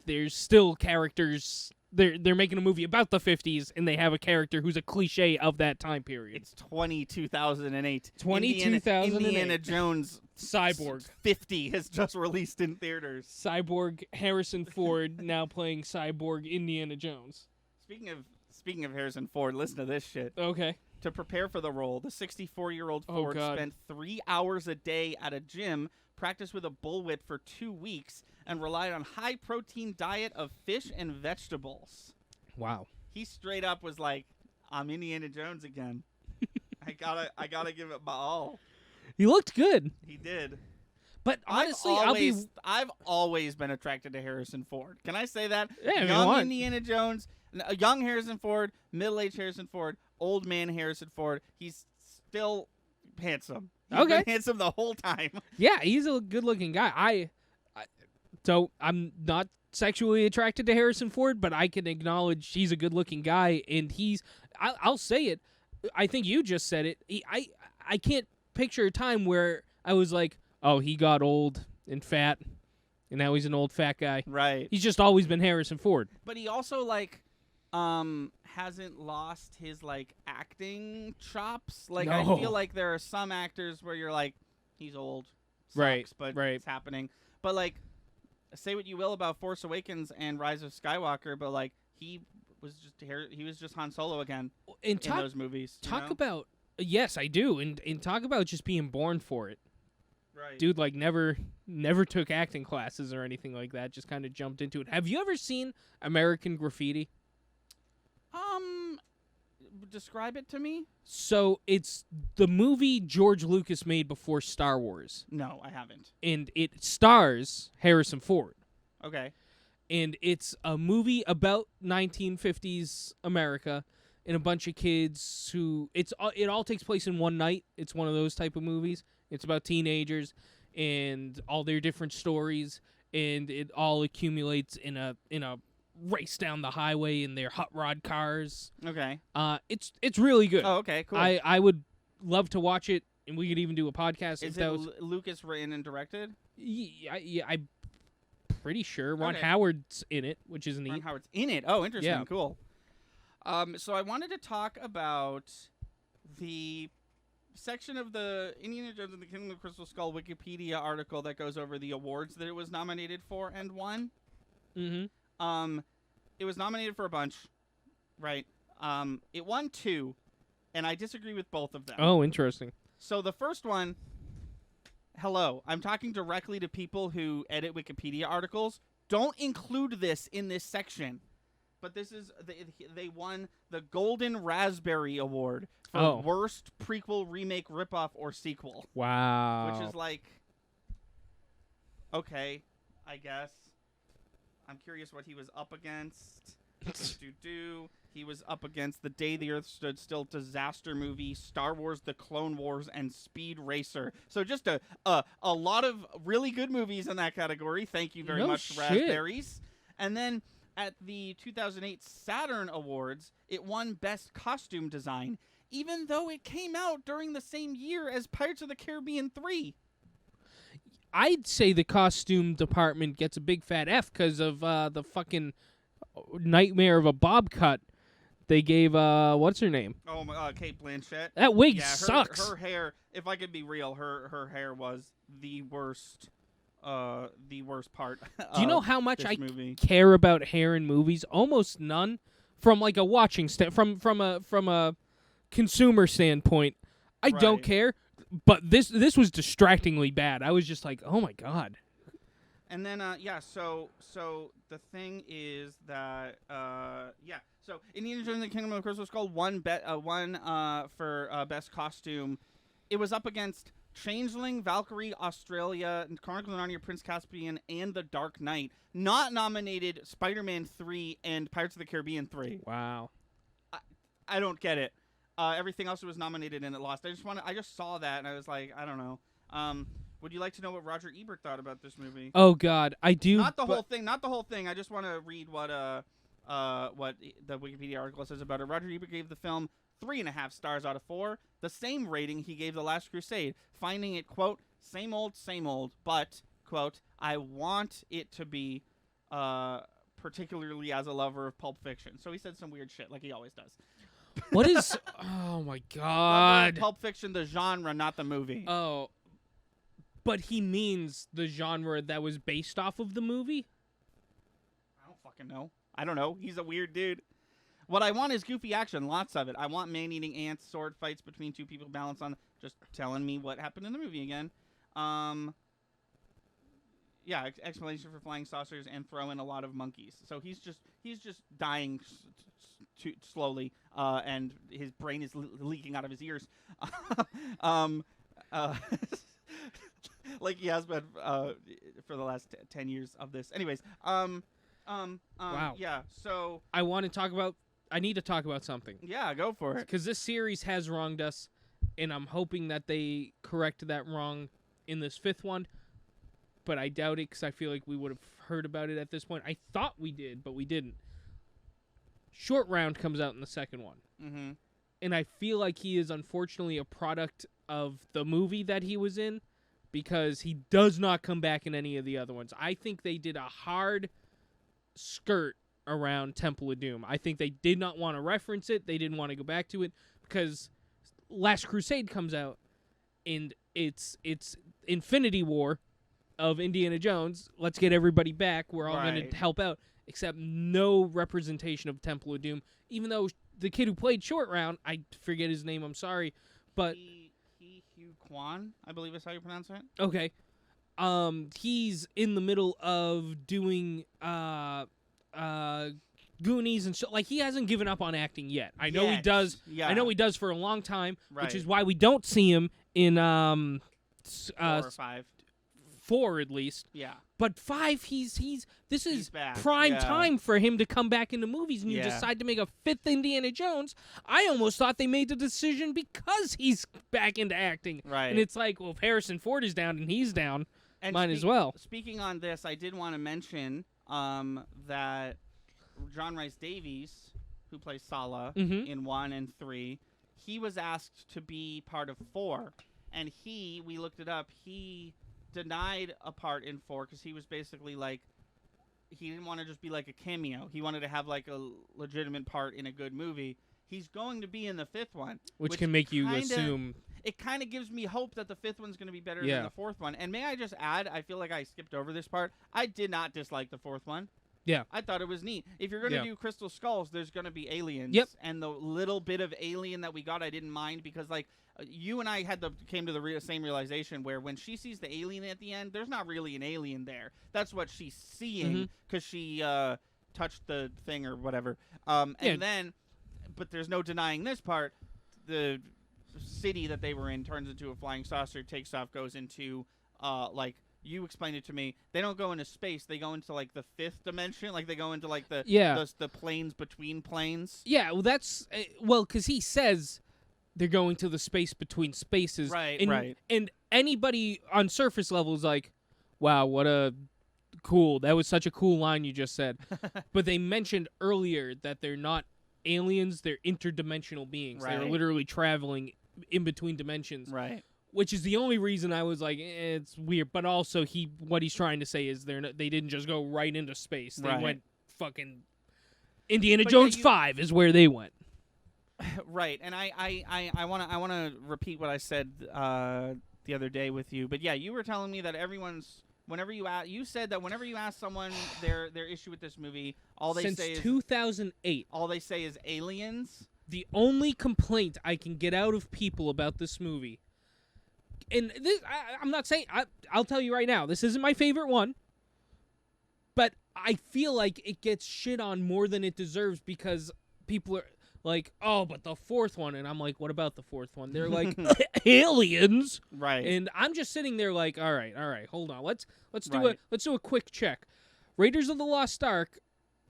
S3: there's still characters. They're making a movie about the 50s, and they have a character who's a cliche of that time period.
S2: It's 2008.
S3: 2008.
S2: Indiana Jones
S3: Cyborg
S2: 50 has just released in theaters.
S3: Cyborg Harrison Ford now playing Cyborg Indiana Jones.
S2: Speaking of Harrison Ford, listen to this shit.
S3: Okay.
S2: To prepare for the role, the 64-year-old Ford spent 3 hours a day at a gym, practiced with a bullwhip for 2 weeks, and relied on high-protein diet of fish and vegetables.
S3: Wow.
S2: He straight up was like, I'm Indiana Jones again. I gotta give it my all.
S3: He looked good.
S2: He did.
S3: But honestly,
S2: I've always been attracted to Harrison Ford. Can I say that?
S3: Yeah,
S2: young Indiana Jones, young Harrison Ford, middle-aged Harrison Ford, old man Harrison Ford. He's still handsome. He's been handsome the whole time.
S3: Yeah, he's a good-looking guy. I'm not sexually attracted to Harrison Ford, but I can acknowledge he's a good-looking guy, and I'll say it. I think you just said it. I can't picture a time where I was like, oh, he got old and fat, and now he's an old fat guy.
S2: Right.
S3: He's just always been Harrison Ford.
S2: But he also, like, hasn't lost his like acting chops. Like
S3: No.
S2: I feel like there are some actors where you're like, he's old, sucks,
S3: Right,
S2: but
S3: right.
S2: it's happening. But like, say what you will about Force Awakens and Rise of Skywalker, but like he was just Han Solo again
S3: And
S2: in those movies.
S3: Talk
S2: you know?
S3: about yes, I do, and talk about just being born for it.
S2: right.
S3: Dude, like never took acting classes or anything like that. Just kind of jumped into it. Have you ever seen American Graffiti?
S2: Describe it to me.
S3: So it's the movie George Lucas made before Star Wars,
S2: No, I haven't.
S3: and it stars Harrison Ford.
S2: Okay.
S3: And it's a movie about 1950s America and a bunch of kids who it all takes place in one night. It's one of those type of movies. It's about teenagers and all their different stories, and it all accumulates in a race down the highway in their hot rod cars.
S2: Okay.
S3: It's really good.
S2: Oh, okay. Cool.
S3: I would love to watch it, and we could even do a podcast.
S2: Is
S3: if
S2: it
S3: that was,
S2: Lucas written and directed?
S3: yeah, I'm pretty sure Ron
S2: Okay.
S3: Howard's in it, which is neat.
S2: Ron Howard's in it. Oh, interesting.
S3: Yeah.
S2: Cool. So I wanted to talk about the section of the Indiana Jones and the Kingdom of the Crystal Skull Wikipedia article that goes over the awards that it was nominated for and won.
S3: Mm-hmm.
S2: It was nominated for a bunch, right? It won 2, and I disagree with both of them.
S3: Oh, interesting.
S2: So the first one, hello, I'm talking directly to people who edit Wikipedia articles. Don't include this in this section. But this is, they won the Golden Raspberry Award for Worst Prequel, Remake, Ripoff, or Sequel.
S3: Wow.
S2: Which is like, okay, I guess. I'm curious what he was up against. He was up against The Day the Earth Stood Still, disaster movie, Star Wars, The Clone Wars, and Speed Racer. So just a lot of really good movies in that category. Thank you very much,
S3: shit.
S2: Raspberries. And then at the 2008 Saturn Awards, it won Best Costume Design, even though it came out during the same year as Pirates of the Caribbean 3.
S3: I'd say the costume department gets a big fat F because of the fucking nightmare of a bob cut they gave, what's her name?
S2: Oh, Kate Blanchett.
S3: That wig
S2: Yeah,
S3: sucks.
S2: Her hair, if I could be real, her hair was the worst part.
S3: Do you know how much
S2: this
S3: I
S2: movie.
S3: care about hair in movies? Almost none. From like a watching from a consumer standpoint, I don't
S2: Right.
S3: care. But this was distractingly bad. I was just like, oh my god.
S2: And then so the thing is that so Indiana Jones and the Kingdom of the Crystal Skull won for best costume. It was up against Changeling, Valkyrie, Australia, Chronicles of Narnia, Prince Caspian, and The Dark Knight. Not nominated Spider-Man 3 and Pirates of the Caribbean 3.
S3: Wow.
S2: I don't get it. Everything else was nominated and it lost. I just saw that and I was like, I don't know. Would you like to know what Roger Ebert thought about this movie?
S3: Oh god, I do.
S2: Not the whole thing. Not the whole thing. I just want to read what the Wikipedia article says about it. Roger Ebert gave the film 3.5 stars out of 4, the same rating he gave The Last Crusade, finding it, quote, same old, but, quote, I want it to be, particularly as a lover of Pulp Fiction. So he said some weird shit, like he always does.
S3: What is... Oh, my God.
S2: Pulp Fiction, the genre, not the movie.
S3: Oh. But he means the genre that was based off of the movie?
S2: I don't fucking know. I don't know. He's a weird dude. What I want is goofy action, lots of it. I want man-eating ants, sword fights between two people balanced on... Just telling me what happened in the movie again. Yeah, explanation for flying saucers and throw in a lot of monkeys. So he's just dying slowly, and his brain is leaking out of his ears. Like he has been for the last 10 years of this. Anyways,
S3: Wow.
S2: Yeah, so...
S3: I need to talk about something.
S2: Yeah, go for it.
S3: Because this series has wronged us, and I'm hoping that they correct that wrong in this 5th one. But I doubt it, because I feel like we would have heard about it at this point. I thought we did, but we didn't. Short Round comes out in the 2nd one.
S2: Mm-hmm.
S3: And I feel like he is unfortunately a product of the movie that he was in, because he does not come back in any of the other ones. I think they did a hard skirt around Temple of Doom. I think they did not want to reference it. They didn't want to go back to it because Last Crusade comes out, and it's Infinity War of Indiana Jones. Let's get everybody back. We're all going to help out, except no representation of Temple of Doom, even though the kid who played Short Round, I forget his name, I'm sorry, but...
S2: Hugh Kwan, I believe is how you pronounce it.
S3: Okay. He's in the middle of doing Goonies and shit. Like, he hasn't given up on acting yet. I know he does. Yeah. I know he does for a long time, which is why we don't see him in 4
S2: or 5.
S3: 4 at least.
S2: Yeah.
S3: But 5, this is
S2: back.
S3: prime time for him to come back into movies, and you decide to make a 5th Indiana Jones. I almost thought they made the decision because he's back into acting.
S2: Right.
S3: And it's like, well, if Harrison Ford is down and he's down,
S2: and
S3: might as well.
S2: Speaking on this, I did want to mention that John Rhys Davies, who plays Sala in 1 and 3, he was asked to be part of 4. And we looked it up, he denied a part in 4 because he was basically like, he didn't want to just be like a cameo. He wanted to have like a legitimate part in a good movie. He's going to be in the 5th one.
S3: Which can make you assume...
S2: It kind of gives me hope that the 5th one's going to be better than the 4th one. And may I just add, I feel like I skipped over this part. I did not dislike the 4th one.
S3: Yeah.
S2: I thought it was neat. If you're going to do Crystal Skulls, there's going to be aliens.
S3: Yep.
S2: And the little bit of alien that we got, I didn't mind because, like, you and I came to the same realization where when she sees the alien at the end, there's not really an alien there. That's what she's seeing because she touched the thing or whatever. And then, but there's no denying this part. The city that they were in turns into a flying saucer, takes off, goes into, like, you explained it to me. They don't go into space. They go into, like, the 5th dimension. Like, they go into, like, the planes between planes.
S3: Yeah, well, that's... because he says they're going to the space between spaces.
S2: Right.
S3: And anybody on surface level is like, wow, what a cool... That was such a cool line you just said. But they mentioned earlier that they're not aliens. They're interdimensional beings.
S2: Right.
S3: They're literally traveling in between dimensions.
S2: Right.
S3: Which is the only reason I was like, it's weird. But also, what he's trying to say is they didn't just go right into space. They went fucking... Indiana Jones 5 is where they went.
S2: Right, and I want to repeat what I said the other day with you. But yeah, you were telling me that you said that whenever you ask someone their issue with this movie, all they say is...
S3: Since 2008.
S2: All they say is aliens.
S3: The only complaint I can get out of people about this movie... And this, I'm not saying... I'll tell you right now, this isn't my favorite one. But I feel like it gets shit on more than it deserves because people are like, oh, but the 4th one. And I'm like, what about the 4th one? They're like, aliens.
S2: Right.
S3: And I'm just sitting there like, all right, hold on. Let's do a quick check. Raiders of the Lost Ark,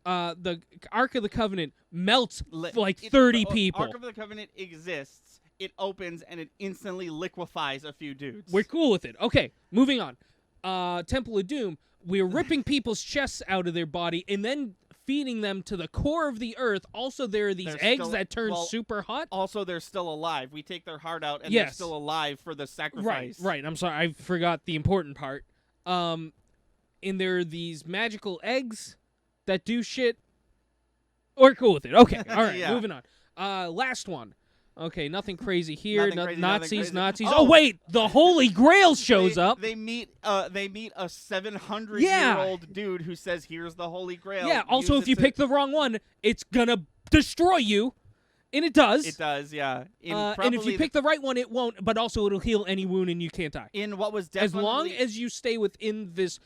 S3: the Ark of the Covenant melts like 30 people.
S2: Ark of the Covenant exists. It opens and it instantly liquefies a few dudes.
S3: We're cool with it. Okay, moving on. Temple of Doom, we're ripping people's chests out of their body and then feeding them to the core of the earth. Also, there are these eggs that turn super hot.
S2: Also, they're still alive. We take their heart out and they're still alive for the sacrifice.
S3: Right. I'm sorry. I forgot the important part. And there are these magical eggs that do shit. We're cool with it. Okay. All right. Moving on. Last one. Okay, nothing crazy here. Nazis. Oh wait, the Holy Grail shows up.
S2: They meet a 700-year-old dude who says, "Here's the Holy Grail."
S3: Yeah. Also, if you pick the wrong one, it's gonna destroy you, and it does.
S2: It does. Yeah.
S3: And if you pick the right one, it won't. But also, it'll heal any wound, and you can't die.
S2: In what was definitely
S3: as long as you stay within this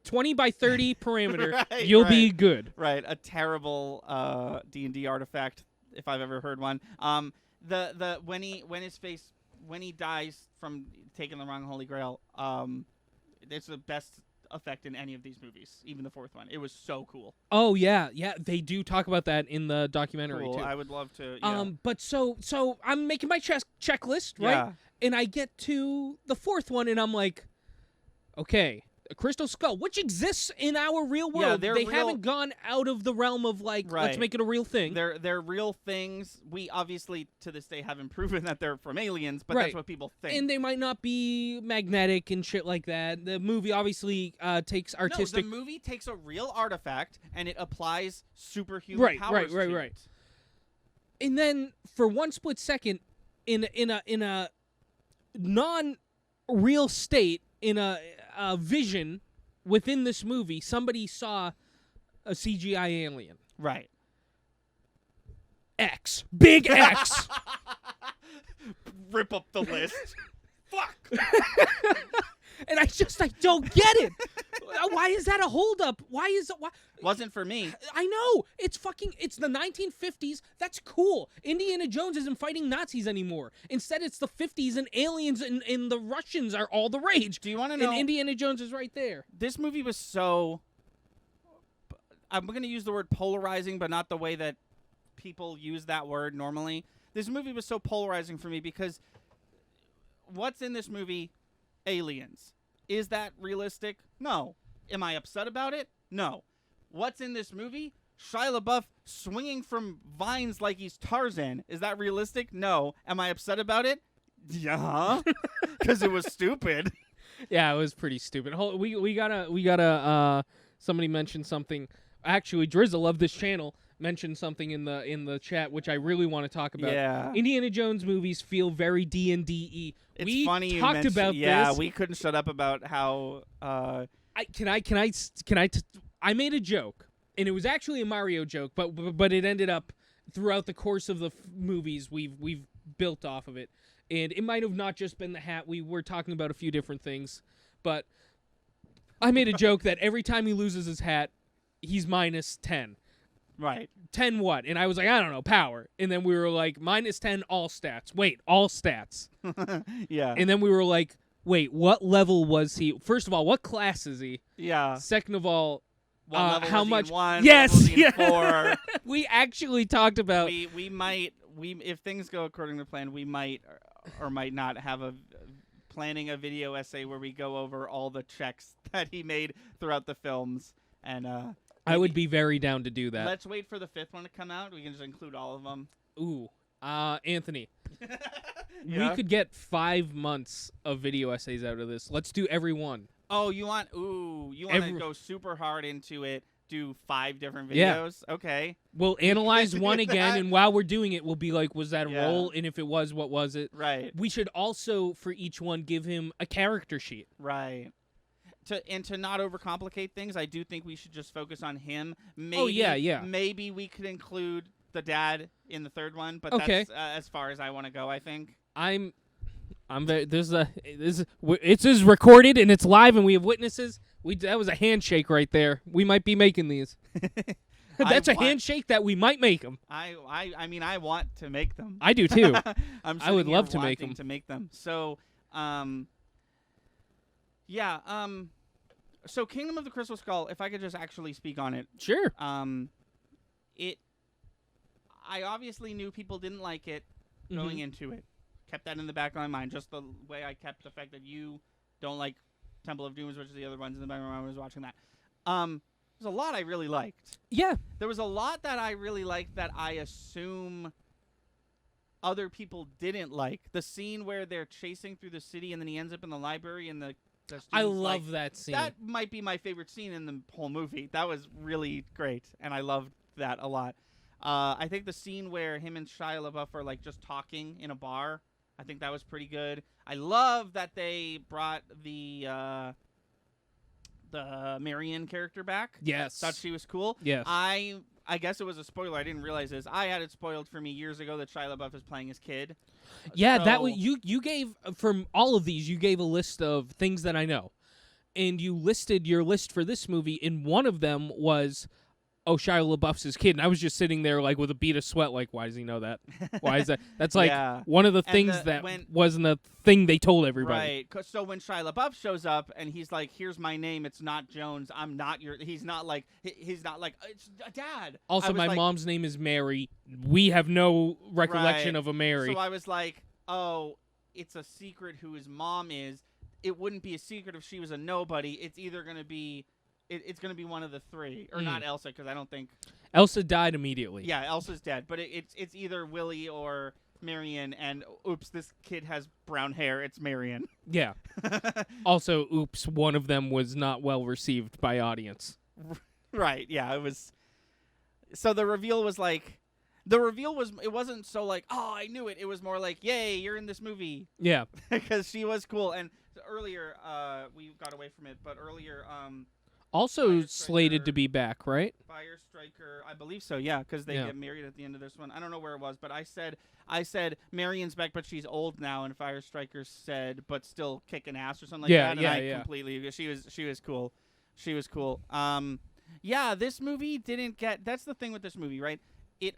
S3: 20 by 30 parameter, you'll be good.
S2: Right. A terrible D&D artifact, if I've ever heard one. When he dies from taking the wrong Holy Grail, it's the best effect in any of these movies, even the 4th one. It was so cool.
S3: Oh yeah, they do talk about that in the documentary too.
S2: I would love to. Yeah.
S3: But so I'm making my checklist, right?
S2: Yeah.
S3: And I get to the 4th one, and I'm like, okay, A crystal skull, which exists in our real world.
S2: they're
S3: they
S2: real.
S3: haven't gone out of the realm of like, let's make it a real thing.
S2: They're real things. We obviously to this day haven't proven that they're from aliens, but
S3: Right.
S2: that's what people think.
S3: And they might not be magnetic and shit like that. The movie obviously takes artistic.
S2: No, the movie takes a real artifact and it applies superhuman powers to
S3: Right.
S2: it.
S3: And then for one split second, in a non-real state, in a vision within this movie, somebody saw a CGI alien.
S2: Right.
S3: X. Big X.
S2: Rip up the list. Fuck.
S3: And I don't get it. Why is that a holdup? Why?
S2: Wasn't for me.
S3: I know. It's the 1950s. That's cool. Indiana Jones isn't fighting Nazis anymore. Instead, it's the 50s and aliens and the Russians are all the rage.
S2: Do you want to know?
S3: And Indiana Jones is right there.
S2: This movie was so... I'm going to use the word polarizing, but not the way that people use that word normally. This movie was so polarizing for me because what's in this movie? Aliens. Is that realistic? No. Am I upset about it? No. What's in this movie? Shia LaBeouf swinging from vines like he's Tarzan. Is that realistic? No. Am I upset about it? Yeah. Because it was stupid.
S3: Yeah, it was pretty stupid. We gotta somebody mentioned something. Actually, Drizzle of this channel mentioned something in the chat which I really want to talk about.
S2: Yeah.
S3: Indiana Jones movies feel very D&D-y.
S2: It's funny you
S3: talked
S2: mentioned,
S3: about this.
S2: Yeah, we couldn't shut up about how
S3: I made a joke, and it was actually a Mario joke, but it ended up throughout the course of the movies we've built off of it, and it might have not just been the hat. We were talking about a few different things, but I made a joke that every time he loses his hat, he's minus 10.
S2: right.
S3: 10 what? And I was like, I don't know, power. And then we were like, minus 10 all stats. Wait, all stats.
S2: Yeah.
S3: And then we were like, wait, what level was he? First of all, what class is he?
S2: Yeah.
S3: Second of all,
S2: What level
S3: how
S2: was he
S3: much?
S2: in one,
S3: Yes,
S2: what level was he in
S3: yeah.
S2: 4?
S3: We actually talked about.
S2: we might if things go according to plan, we might or might not have planning a video essay where we go over all the checks that he made throughout the films, and
S3: I would be very down to do that.
S2: Let's wait for the 5th one to come out. We can just include all of them.
S3: Ooh, Anthony,
S2: Yeah?
S3: we could get 5 months of video essays out of this. Let's do every one.
S2: Oh, you want to go super hard into it? Do 5 different
S3: Yeah.
S2: videos? Okay.
S3: We'll analyze
S2: do
S3: one again,
S2: that.
S3: and while we're doing it, we'll be like, was that a
S2: Yeah.
S3: roll? And if it was, what was it?
S2: Right.
S3: We should also, for each one, give him a character sheet.
S2: Right. To not overcomplicate things, I do think we should just focus on him. Maybe,
S3: Oh, yeah.
S2: Maybe we could include the dad in the 3rd one, but
S3: Okay.
S2: that's as far as I want to go, I think.
S3: I'm very, it is recorded and it's live and we have witnesses. That was a handshake right there. We might be making these. That's a handshake that we might make them.
S2: I mean, I want to make them.
S3: I do too.
S2: I
S3: would love to make
S2: To make them. So, yeah. So Kingdom of the Crystal Skull. If I could just actually speak on it.
S3: Sure.
S2: I obviously knew people didn't like it going into it. Kept that in the back of my mind, just the way I kept the fact that you don't like Temple of Doom, which is the other ones in the back of my mind when I was watching that. There's a lot I really liked.
S3: Yeah.
S2: There was a lot that I really liked that I assume other people didn't like. The scene where they're chasing through the city and then he ends up in the library and the
S3: I
S2: students,
S3: love that scene.
S2: That might be my favorite scene in the whole movie. That was really great, and I loved that a lot. I think the scene where him and Shia LaBeouf are like just talking in a bar, I think that was pretty good. I love that they brought the Marion character back.
S3: Yes.
S2: Thought she was cool.
S3: Yes.
S2: I guess it was a spoiler. I didn't realize this. I had it spoiled for me years ago that Shia LaBeouf is playing his kid.
S3: Yeah, that
S2: So-
S3: was you gave from all of these. You gave a list of things that I know, and you listed your list for this movie. And one of them was, "Oh, Shia LaBeouf's his kid." And I was just sitting there like with a bead of sweat, like, "Why does he know that? Why is that?" That's like
S2: Yeah.
S3: one of the
S2: And
S3: things that
S2: when-
S3: wasn't a thing they told everybody.
S2: Right. 'Cause so when Shia LaBeouf shows up and he's like, "Here's my name. It's not Jones. I'm not your." He's not like it's Dad.
S3: Also,
S2: I was
S3: my
S2: like-
S3: mom's name is Mary. We have no recollection
S2: Right.
S3: of a Mary.
S2: So I was like, "Oh, it's a secret who his mom is." it wouldn't be a secret if she was a nobody. It's either going to be it's going to be one of the three, or not Elsa, because I don't think
S3: Elsa died immediately.
S2: Yeah, Elsa's dead, but it's either Willie or Marion, and oops, this kid has brown hair. It's Marion.
S3: Yeah. Also, oops, one of them was not well received by audience.
S2: Right. Yeah, it was. So the reveal was like, it wasn't so like, oh, I knew it. It was more like, yay, you're in this movie.
S3: Yeah.
S2: Because she was cool. And earlier, we got away from it, but earlier,
S3: also slated to be back, right?
S2: Fire Striker, I believe so, yeah, because they get married at the end of this one. I don't know where it was, but I said Marion's back, but she's old now, and Fire Striker said, but still kicking ass or something like that. And I completely, she was cool. She was cool. Yeah, this movie didn't get. That's the thing with this movie, right?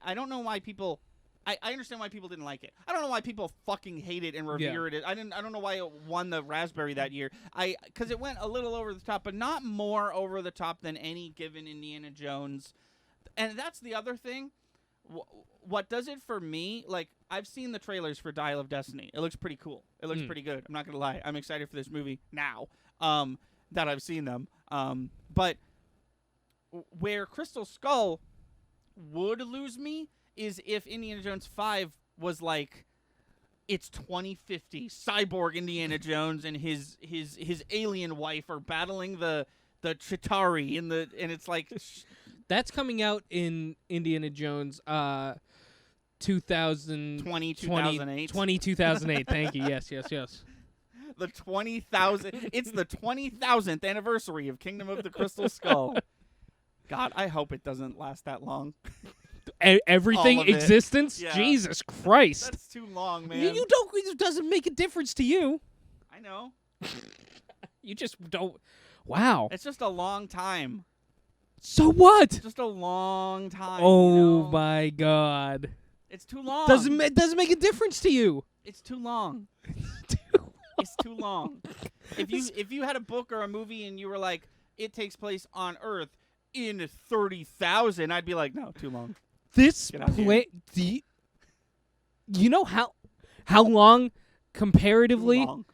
S2: I don't know why people. I understand why people didn't like it. I don't know why people fucking hate it and revered it. I don't know why it won the Raspberry that year. Because it went a little over the top, but not more over the top than any given Indiana Jones. And that's the other thing. What does it for me? Like, I've seen the trailers for Dial of Destiny. It looks pretty cool. It looks pretty good. I'm not gonna lie. I'm excited for this movie now. That I've seen them. But where Crystal Skull would lose me is if Indiana Jones 5 was like, it's 2050, cyborg Indiana Jones and his alien wife are battling the Chitauri and it's like
S3: that's coming out in Indiana Jones 2008. 2008. Thank you. Yes.
S2: The 20,000. It's the 20,000th anniversary of Kingdom of the Crystal Skull. God, I hope it doesn't last that long.
S3: Everything existence?
S2: Yeah.
S3: Jesus Christ.
S2: That's too long, man.
S3: You don't. It doesn't make a difference to you.
S2: I know.
S3: You just don't. Wow.
S2: It's just a long time.
S3: So what?
S2: It's just a long time.
S3: Oh my God.
S2: It's too long.
S3: Doesn't make a difference to you.
S2: It's too long. It's too long. If you had a book or a movie and you were like, it takes place on Earth in 30,000, I'd be like, no, too long.
S3: This planet. You know how long comparatively
S2: long.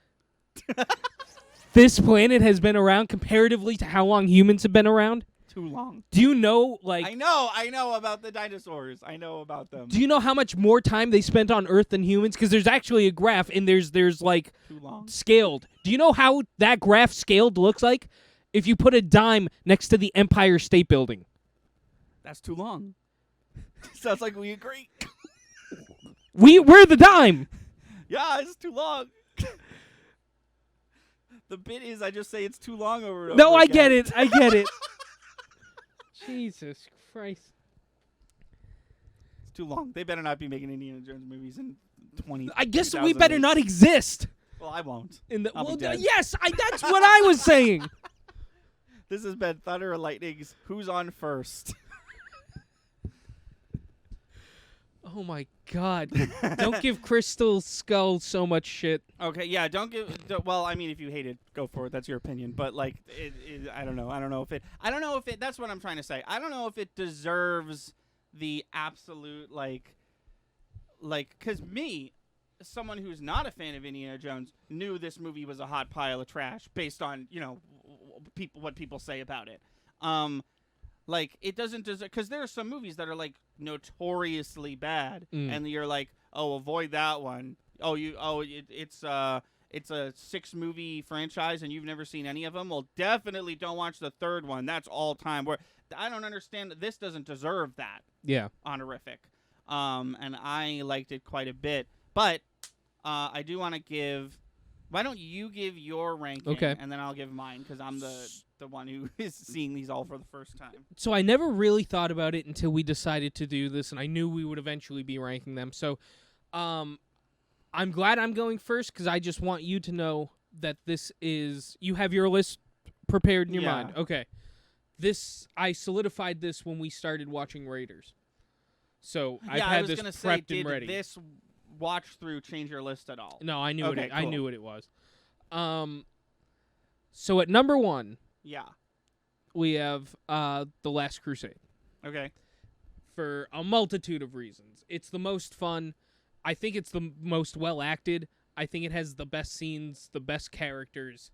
S3: this planet has been around comparatively to how long humans have been around?
S2: Too long.
S3: Do you know, like...
S2: I know about the dinosaurs. I know about them.
S3: Do you know how much more time they spent on Earth than humans? Because there's actually a graph, and there's like...
S2: Too long.
S3: Scaled. Do you know how that graph scaled looks like? If you put a dime next to the Empire State Building.
S2: That's too long. Sounds like we agree.
S3: We're the dime.
S2: Yeah, it's too long. The bit is I just say it's too long over and over
S3: No, I
S2: again.
S3: get it. Jesus Christ.
S2: It's too long. They better not be making Indiana Jones movies in 20.
S3: I guess we better not exist.
S2: Well, I won't.
S3: I'll
S2: be dead.
S3: Yes, that's what I was saying.
S2: This has been Thunder and Lightning's Who's on First?
S3: Oh my God. Don't give Crystal Skull so much shit.
S2: Okay, yeah, well, I mean, if you hate it, go for it. That's your opinion. But, like, I don't know. I don't know if it, that's what I'm trying to say. I don't know if it deserves the absolute, like, because me, someone who's not a fan of Indiana Jones, knew this movie was a hot pile of trash based on, what people say about it. Like, it doesn't deserve, because there are some movies that are, like, notoriously bad, and you're like, oh, avoid that one. It's a 6-movie franchise, and you've never seen any of them? Well, definitely don't watch the third one. That's all time. Where I don't understand that this doesn't deserve that.
S3: Yeah.
S2: Honorific. And I liked it quite a bit. But I do want to give... Why don't you give your ranking, and then I'll give mine, because I'm the one who is seeing these all for the first time.
S3: So I never really thought about it until we decided to do this, and I knew we would eventually be ranking them. So I'm glad I'm going first, because I just want you to know that this is... You have your list prepared in your mind. Okay. I solidified this when we started watching Raiders. So I've had this prepped and ready.
S2: Did this watch through change your list at all?
S3: No, I knew
S2: cool.
S3: I knew what it was. So at number 1, we have The Last Crusade.
S2: Okay.
S3: For a multitude of reasons. It's the most fun. I think it's the most well acted. I think it has the best scenes, the best characters.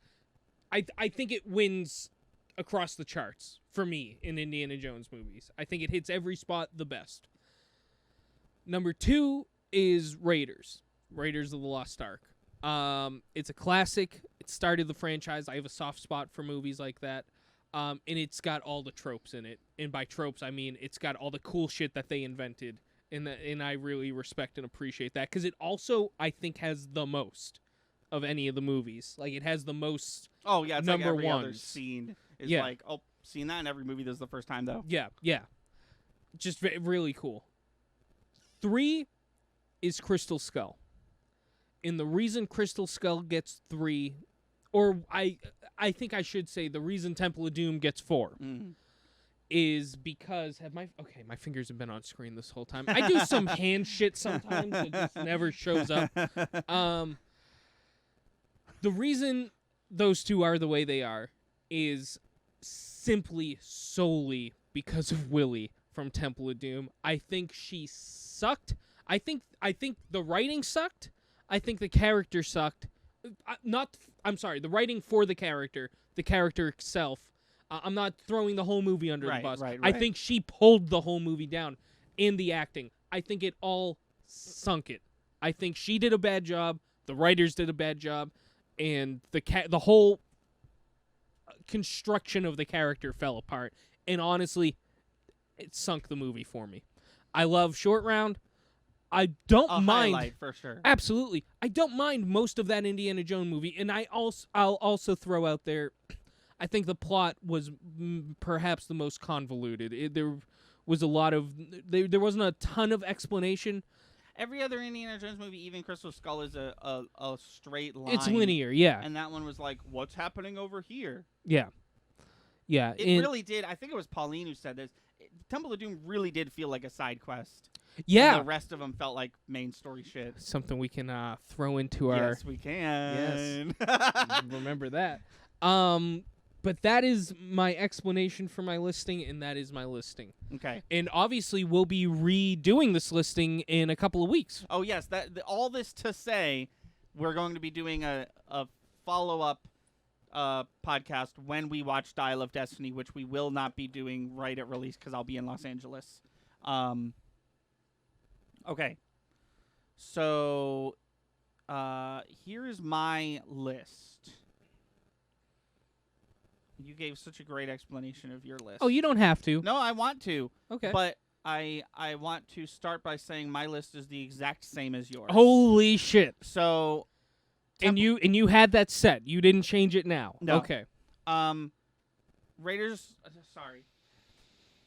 S3: I think it wins across the charts for me in Indiana Jones movies. I think it hits every spot the best. Number 2 is Raiders of the Lost Ark. It's a classic. It started the franchise. I have a soft spot for movies like that. And it's got all the tropes in it. And by tropes, I mean it's got all the cool shit that they invented. And I really respect and appreciate that. Because it also, I think, has the most of any of the movies. Like, it has the most
S2: Oh, yeah, it's
S3: number
S2: like every other
S3: ones.
S2: scene is
S3: Yeah.
S2: like, oh, seen that in every movie. This is the first time, though.
S3: Yeah. Just really cool. 3 is Crystal Skull. And the reason Crystal Skull gets 3, or I think I should say the reason Temple of Doom gets 4, is because my fingers have been on screen this whole time. I do some hand shit sometimes that just never shows up. The reason those 2 are the way they are is simply solely because of Willie from Temple of Doom. I think she sucked. I think the writing sucked. I think the character sucked. The writing for the character itself. I'm not throwing the whole movie under the bus.
S2: Right.
S3: I think she pulled the whole movie down. And the acting. I think it all sunk it. I think she did a bad job. The writers did a bad job. And the whole construction of the character fell apart. And honestly, it sunk the movie for me. I love Short Round. I don't mind.
S2: Highlight for sure.
S3: Absolutely. I don't mind most of that Indiana Jones movie. And I'll also throw out there, I think the plot was perhaps the most convoluted. There was a lot of... There wasn't a ton of explanation.
S2: Every other Indiana Jones movie, even Crystal Skull, is a straight line.
S3: It's linear, yeah.
S2: And that one was like, what's happening over here?
S3: Yeah.
S2: It really did. I think it was Pauline who said this. Temple of Doom really did feel like a side quest.
S3: Yeah.
S2: And the rest of them felt like main story shit.
S3: Something we can throw into our...
S2: Yes, we can.
S3: Yes. Remember that. But that is my explanation for my listing, and that is my listing.
S2: Okay.
S3: And obviously, we'll be redoing this listing in a couple of weeks.
S2: Oh, yes. All this to say, we're going to be doing a follow-up podcast when we watch Dial of Destiny, which we will not be doing right at release because I'll be in Los Angeles. Okay. So, here's my list. You gave such a great explanation of your list.
S3: Oh, you don't have to.
S2: No, I want to.
S3: Okay.
S2: But I want to start by saying my list is the exact same as yours.
S3: Holy shit.
S2: So...
S3: And you had that set. You didn't change it now.
S2: No.
S3: Okay.
S2: Raiders... sorry.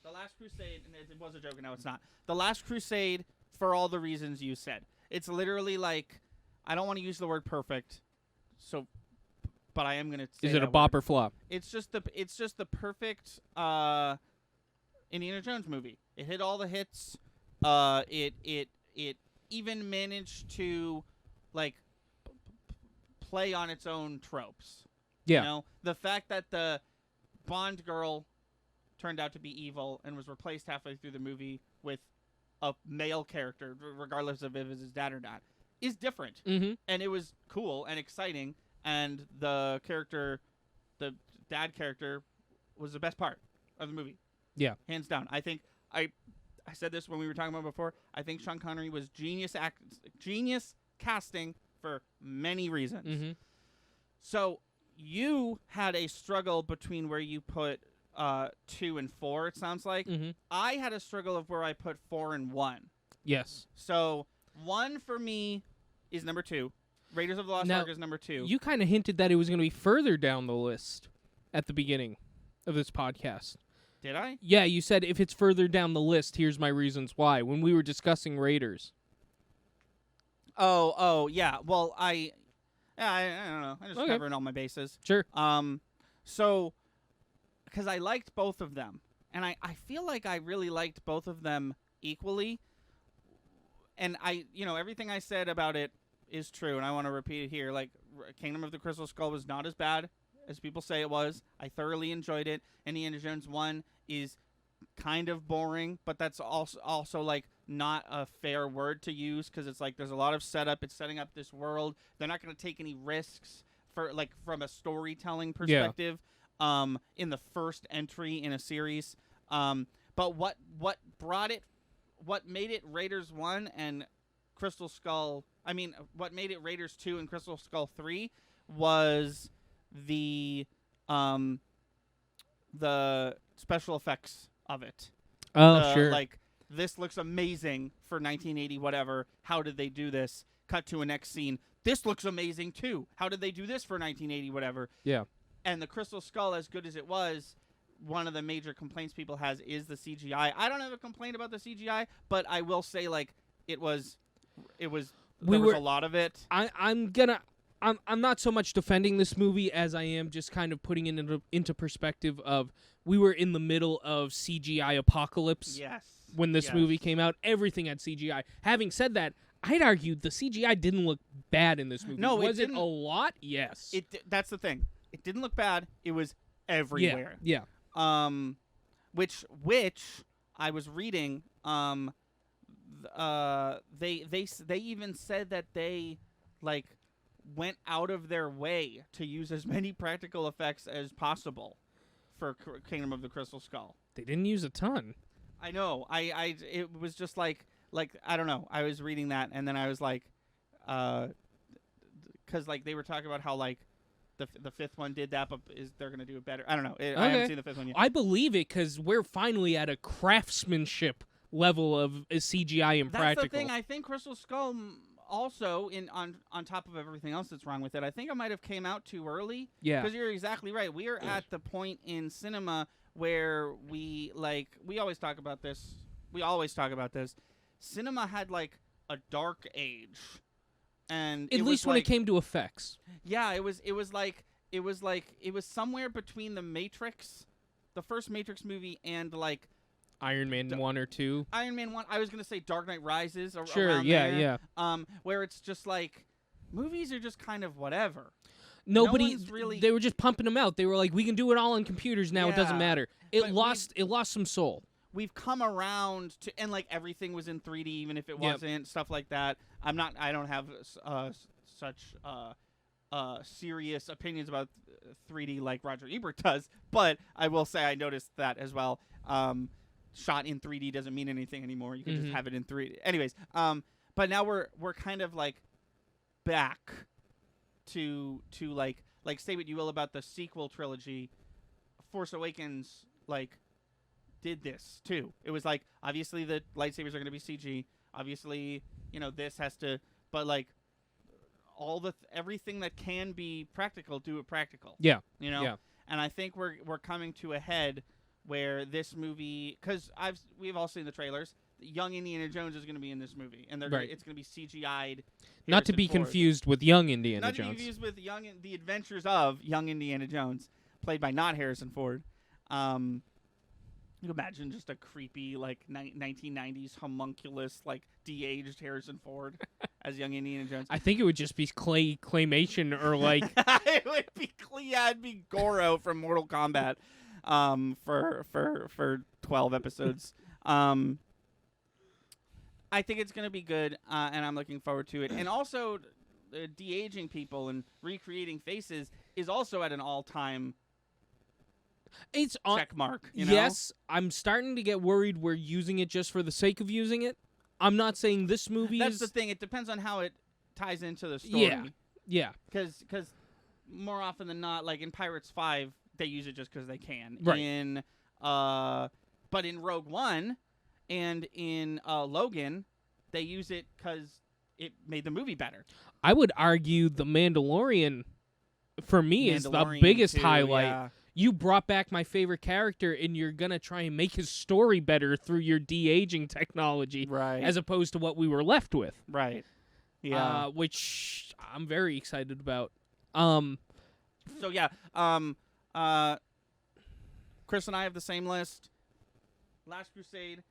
S2: The Last Crusade... And it was a joke, and now it's not. The Last Crusade, for all the reasons you said. It's literally like... I don't want to use the word perfect, so... But I am going to say
S3: Is it a
S2: that
S3: bop
S2: word.
S3: or flop?
S2: It's just the perfect Indiana Jones movie. It hit all the hits. It even managed to like play on its own tropes.
S3: Yeah.
S2: You know, the fact that the Bond girl turned out to be evil and was replaced halfway through the movie with a male character, regardless of if it's his dad or not, is different.
S3: Mm-hmm.
S2: And it was cool and exciting. And the dad character, was the best part of the movie.
S3: Yeah.
S2: Hands down. I think I said this when we were talking about before. I think Sean Connery was genius casting for many reasons.
S3: Mm-hmm.
S2: So you had a struggle between where you put 2 and 4, it sounds like.
S3: Mm-hmm.
S2: I had a struggle of where I put 4 and 1.
S3: Yes.
S2: So 1 for me is number 2. Raiders of the Lost Ark is number 2.
S3: You kind of hinted that it was going to be further down the list at the beginning of this podcast.
S2: Did I?
S3: Yeah, you said if it's further down the list, here's my reasons why, when we were discussing Raiders.
S2: Oh, yeah. Well, I don't know. I just covering all my bases.
S3: Sure.
S2: So, because I liked both of them, and I feel like I really liked both of them equally, and everything I said about it is true, and I want to repeat it here. Like, Kingdom of the Crystal Skull was not as bad as people say it was. I thoroughly enjoyed it. Indiana Jones 1 is kind of boring, but that's also like not a fair word to use because it's like there's a lot of setup. It's setting up this world. They're not going to take any risks for like from a storytelling perspective. In the first entry in a series. But what made it Raiders 1 and Crystal Skull, what made it Raiders 2 and Crystal Skull 3 was the special effects of it.
S3: Sure.
S2: Like, this looks amazing for 1980 whatever. How did they do this? Cut to a next scene. This looks amazing too. How did they do this for 1980 whatever?
S3: Yeah.
S2: And the Crystal Skull, as good as it was, one of the major complaints people has is the CGI. I don't have a complaint about the CGI, but I will say, like, there was a lot of it.
S3: I'm not so much defending this movie as I am just kind of putting it into perspective of we were in the middle of CGI apocalypse.
S2: Yes.
S3: When this movie came out, everything had CGI. Having said that, I'd argue the CGI didn't look bad in this movie.
S2: No,
S3: was it a lot? Yes.
S2: That's the thing. It didn't look bad. It was everywhere.
S3: Yeah.
S2: Which I was reading. They even said that they like went out of their way to use as many practical effects as possible for Kingdom of the Crystal Skull.
S3: They didn't use a ton.
S2: I know. It was just like I don't know. I was reading that and then I was like, because like they were talking about how like. The fifth one did that, but they're going to do it better? I don't know. I haven't seen the fifth one yet.
S3: I believe it because we're finally at a craftsmanship level of CGI and practical.
S2: That's the thing. I think Crystal Skull also, on top of everything else that's wrong with it, I think it might have came out too early.
S3: Yeah.
S2: Because you're exactly right. We are at the point in cinema where we always talk about this. Cinema had like a dark age. And
S3: at least when it came to effects.
S2: Yeah, it was somewhere between the Matrix, the first Matrix movie, and like
S3: Iron Man 1 or 2.
S2: Iron Man 1. I was gonna say Dark Knight Rises.
S3: Sure,
S2: around
S3: yeah,
S2: there,
S3: yeah.
S2: Where it's just like movies are just kind of whatever.
S3: Nobody
S2: really.
S3: They were just pumping them out. They were like, we can do it all on computers now. It doesn't matter. It lost some soul.
S2: We've come around to, and like everything was in 3D, even if it wasn't, stuff like that. I don't have such serious opinions about 3D like Roger Ebert does, but I will say I noticed that as well. Shot in 3D doesn't mean anything anymore. You can just have it in 3D. Anyways, but now we're kind of like back to like say what you will about the sequel trilogy. Force Awakens did this too. It was like, obviously the lightsabers are going to be CG. Obviously, this has to, but like all everything that can be practical, do it practical.
S3: Yeah.
S2: Yeah. And I think we're coming to a head where this movie, because we've all seen the trailers. Young Indiana Jones is going to be in this movie, and it's going to be CGI'd.
S3: Not to be confused with Young Indiana Jones.
S2: Not to be confused with the Adventures of Young Indiana Jones, played by not Harrison Ford. You can imagine just a creepy 1990s homunculus de-aged Harrison Ford as young Indiana Jones.
S3: I think it would just be claymation or like
S2: it'd be Goro from Mortal Kombat for 12 episodes. I think it's going to be good, and I'm looking forward to it. And also, de-aging people and recreating faces is also at an all-time
S3: it's on
S2: check mark.
S3: Yes, I'm starting to get worried we're using it just for the sake of using it. I'm not saying this movie
S2: That's the thing. It depends on how it ties into the story.
S3: Yeah.
S2: Because more often than not, like in Pirates 5, they use it just because they can.
S3: Right.
S2: But in Rogue One and in Logan, they use it because it made the movie better.
S3: I would argue The Mandalorian, for me, is the biggest highlight.
S2: Yeah.
S3: You brought back my favorite character, and you're going to try and make his story better through your de-aging technology,
S2: right?
S3: As opposed to what we were left with.
S2: Right. Yeah.
S3: Which I'm very excited about.
S2: So, yeah. Chris and I have the same list. Last Crusade,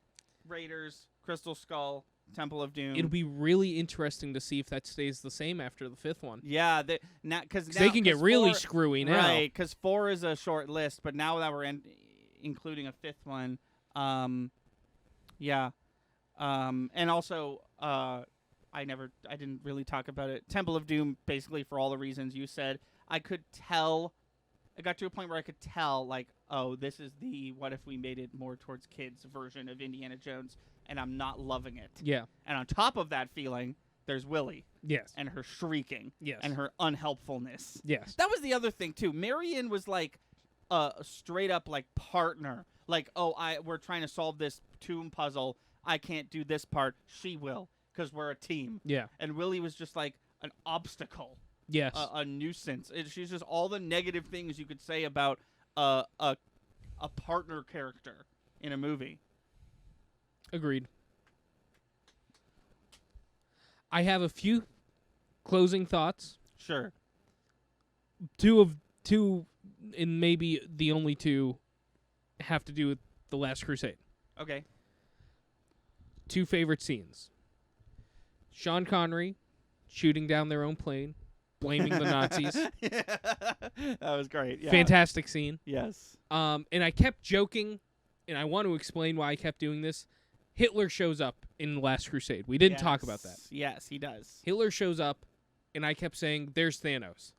S2: Raiders, Crystal Skull, Temple of Doom.
S3: It'll be really interesting to see if that stays the same after the fifth one.
S2: Yeah, because
S3: they can get really screwy now.
S2: Right, because 4 is a short list, but now that we're including a fifth one, yeah. And also, I didn't really talk about it. Temple of Doom, basically for all the reasons you said. I could tell. I got to a point where I could tell, like, oh, this is the what if we made it more towards kids version of Indiana Jones, and I'm not loving it.
S3: Yeah.
S2: And on top of that feeling, there's Willie.
S3: Yes.
S2: And her shrieking.
S3: Yes.
S2: And her unhelpfulness.
S3: Yes.
S2: That was the other thing, too. Marion was like a straight up, like, partner. Like, oh, we're trying to solve this tomb puzzle. I can't do this part. She will, because we're a team.
S3: Yeah.
S2: And Willie was just like an obstacle.
S3: Yes.
S2: A nuisance. She's just all the negative things you could say about a partner character in a movie.
S3: Agreed. I have a few closing thoughts.
S2: Sure.
S3: Two, and maybe the only two, have to do with The Last Crusade.
S2: Okay.
S3: Two favorite scenes. Sean Connery shooting down their own plane, blaming the Nazis.
S2: That was great. Yeah.
S3: Fantastic scene.
S2: Yes.
S3: And I kept joking, and I want to explain why I kept doing this. Hitler shows up in The Last Crusade. We didn't talk about that.
S2: Yes, he does.
S3: Hitler shows up, and I kept saying, there's Thanos.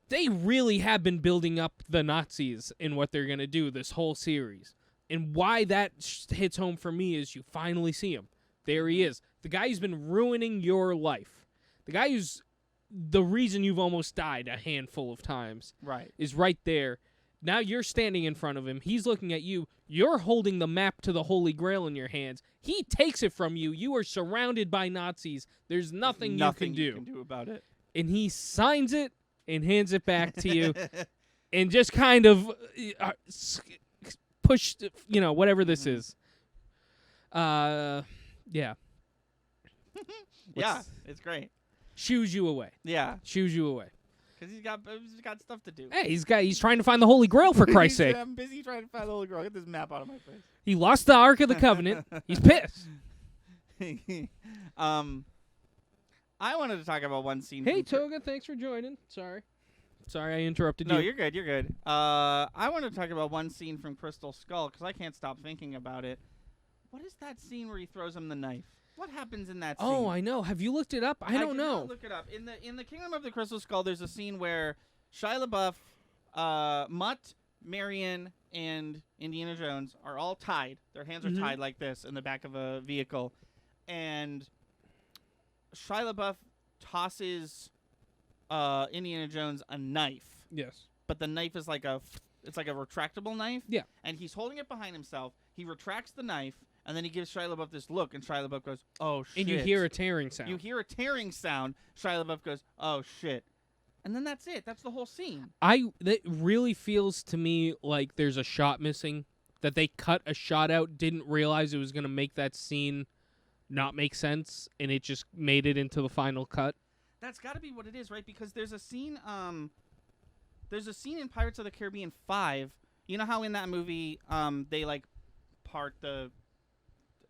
S3: They really have been building up the Nazis in what they're going to do this whole series. And why that hits home for me is you finally see him. There he is. The guy who's been ruining your life. The guy who's the reason you've almost died a handful of times.
S2: Right.
S3: Is right there. Now you're standing in front of him. He's looking at you. You're holding the map to the Holy Grail in your hands. He takes it from you. You are surrounded by Nazis. There's nothing you can do.
S2: You can do about it.
S3: And he signs it and hands it back to you and just kind of push, whatever this is. Yeah.
S2: Yeah, it's great.
S3: Shoos you away.
S2: Yeah.
S3: Shoos you away.
S2: Because he's got stuff to do.
S3: Hey, he's trying to find the Holy Grail, for Christ's sake.
S2: I'm busy trying to find the Holy Grail. Get this map out of my face.
S3: He lost the Ark of the Covenant. He's pissed.
S2: I wanted to talk about one scene.
S3: Hey, Toga, thanks for joining. Sorry I interrupted you.
S2: No, you're good. You're good. I wanted to talk about one scene from Crystal Skull because I can't stop thinking about it. What is that scene where he throws him the knife? What happens in that scene?
S3: Oh, I know. Have you looked it up? I don't
S2: did
S3: know.
S2: Not look it up. In the Kingdom of the Crystal Skull, there's a scene where Shia LaBeouf, Mutt, Marion, and Indiana Jones are all tied. Their hands are tied like this in the back of a vehicle, and Shia LaBeouf tosses Indiana Jones a knife.
S3: Yes.
S2: But the knife is like a retractable knife.
S3: Yeah.
S2: And he's holding it behind himself. He retracts the knife. And then he gives Shia LaBeouf this look, and Shia LaBeouf goes, "Oh shit!"
S3: And you hear a tearing sound.
S2: You hear a tearing sound. Shia LaBeouf goes, "Oh shit!" And then that's it. That's the whole scene.
S3: That really feels to me like there's a shot missing. That they cut a shot out, didn't realize it was going to make that scene not make sense, and it just made it into the final cut.
S2: That's got to be what it is, right? Because there's a scene. There's a scene in Pirates of the Caribbean 5. You know how in that movie, they like part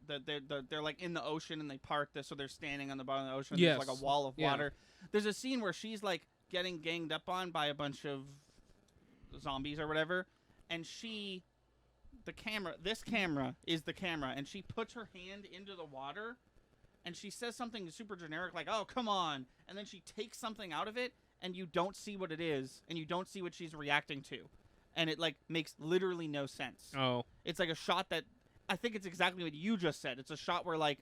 S2: they're like in the ocean and they part this, so they're standing on the bottom of the ocean.
S3: Yes.
S2: There's like a wall of water. There's a scene where she's like getting ganged up on by a bunch of zombies or whatever, and this camera is the camera, and she puts her hand into the water, and she says something super generic like, "Oh, come on," and then she takes something out of it, and you don't see what it is, and you don't see what she's reacting to, and it like makes literally no sense.
S3: Oh.
S2: It's like a shot that. I think it's exactly what you just said. It's a shot where, like,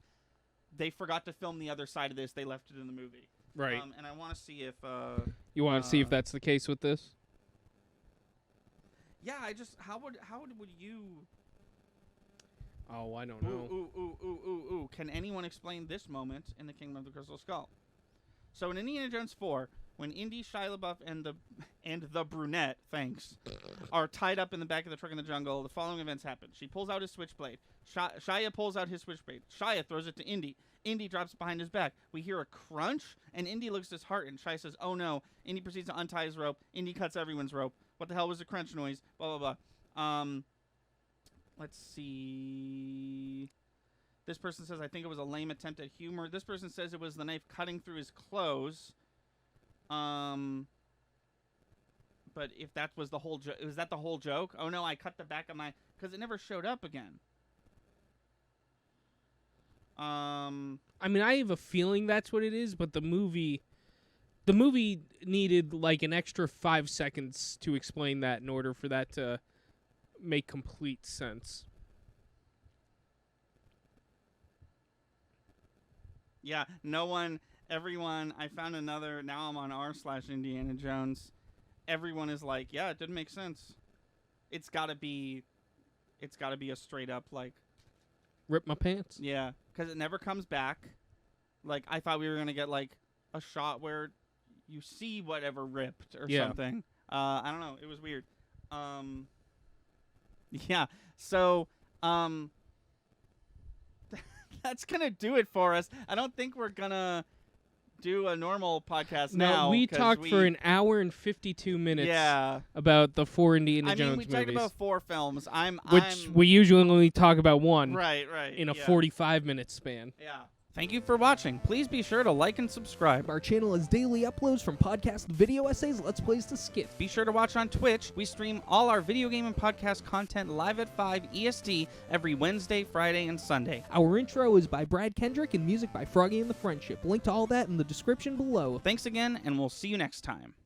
S2: they forgot to film the other side of this. They left it in the movie.
S3: Right.
S2: And I want to see if...
S3: you want to see if that's the case with this?
S2: Yeah, How would you...
S3: Oh, I don't know.
S2: Ooh. Can anyone explain this moment in the Kingdom of the Crystal Skull? So in Indiana Jones 4, when Indy, Shia LaBeouf, and the brunette, thanks, are tied up in the back of the truck in the jungle, the following events happen. She pulls out his switchblade. Shia pulls out his switchblade. Shia throws it to Indy. Indy drops it behind his back. We hear a crunch, and Indy looks disheartened. Shia says, "Oh no." Indy proceeds to untie his rope. Indy cuts everyone's rope. What the hell was the crunch noise? Blah, blah, blah. Let's see... This person says, "I think it was a lame attempt at humor." This person says it was the knife cutting through his clothes. But if that was the whole joke, was that the whole joke? Oh no, I cut the back of my, because it never showed up again.
S3: I mean, I have a feeling that's what it is, but the movie needed like an extra 5 seconds to explain that in order for that to make complete sense.
S2: Yeah, everyone, I found another, now I'm on r/Indiana Jones. Everyone is like, yeah, it didn't make sense. It's gotta be a straight up, like,
S3: Rip my pants.
S2: yeah, because it never comes back. Like, I thought we were gonna get, like, a shot where you see whatever ripped or something. I don't know, it was weird. Yeah, so, that's gonna do it for us. I don't think we're gonna do a normal podcast now.
S3: No, we talked for an hour and 52 minutes about the 4 Indiana Jones movies.
S2: We talked about 4 films.
S3: Which we usually only talk about one.
S2: Right.
S3: In a 45-minute span.
S2: Yeah. Thank you for watching. Please be sure to like and subscribe.
S4: Our channel has daily uploads from podcast video essays, Let's Plays to skits.
S2: Be sure to watch on Twitch. We stream all our video game and podcast content live at 5 EST every Wednesday, Friday, and Sunday.
S4: Our intro is by Brad Kendrick and music by Froggy and the Friendship. Link to all that in the description below.
S2: Thanks again, and we'll see you next time.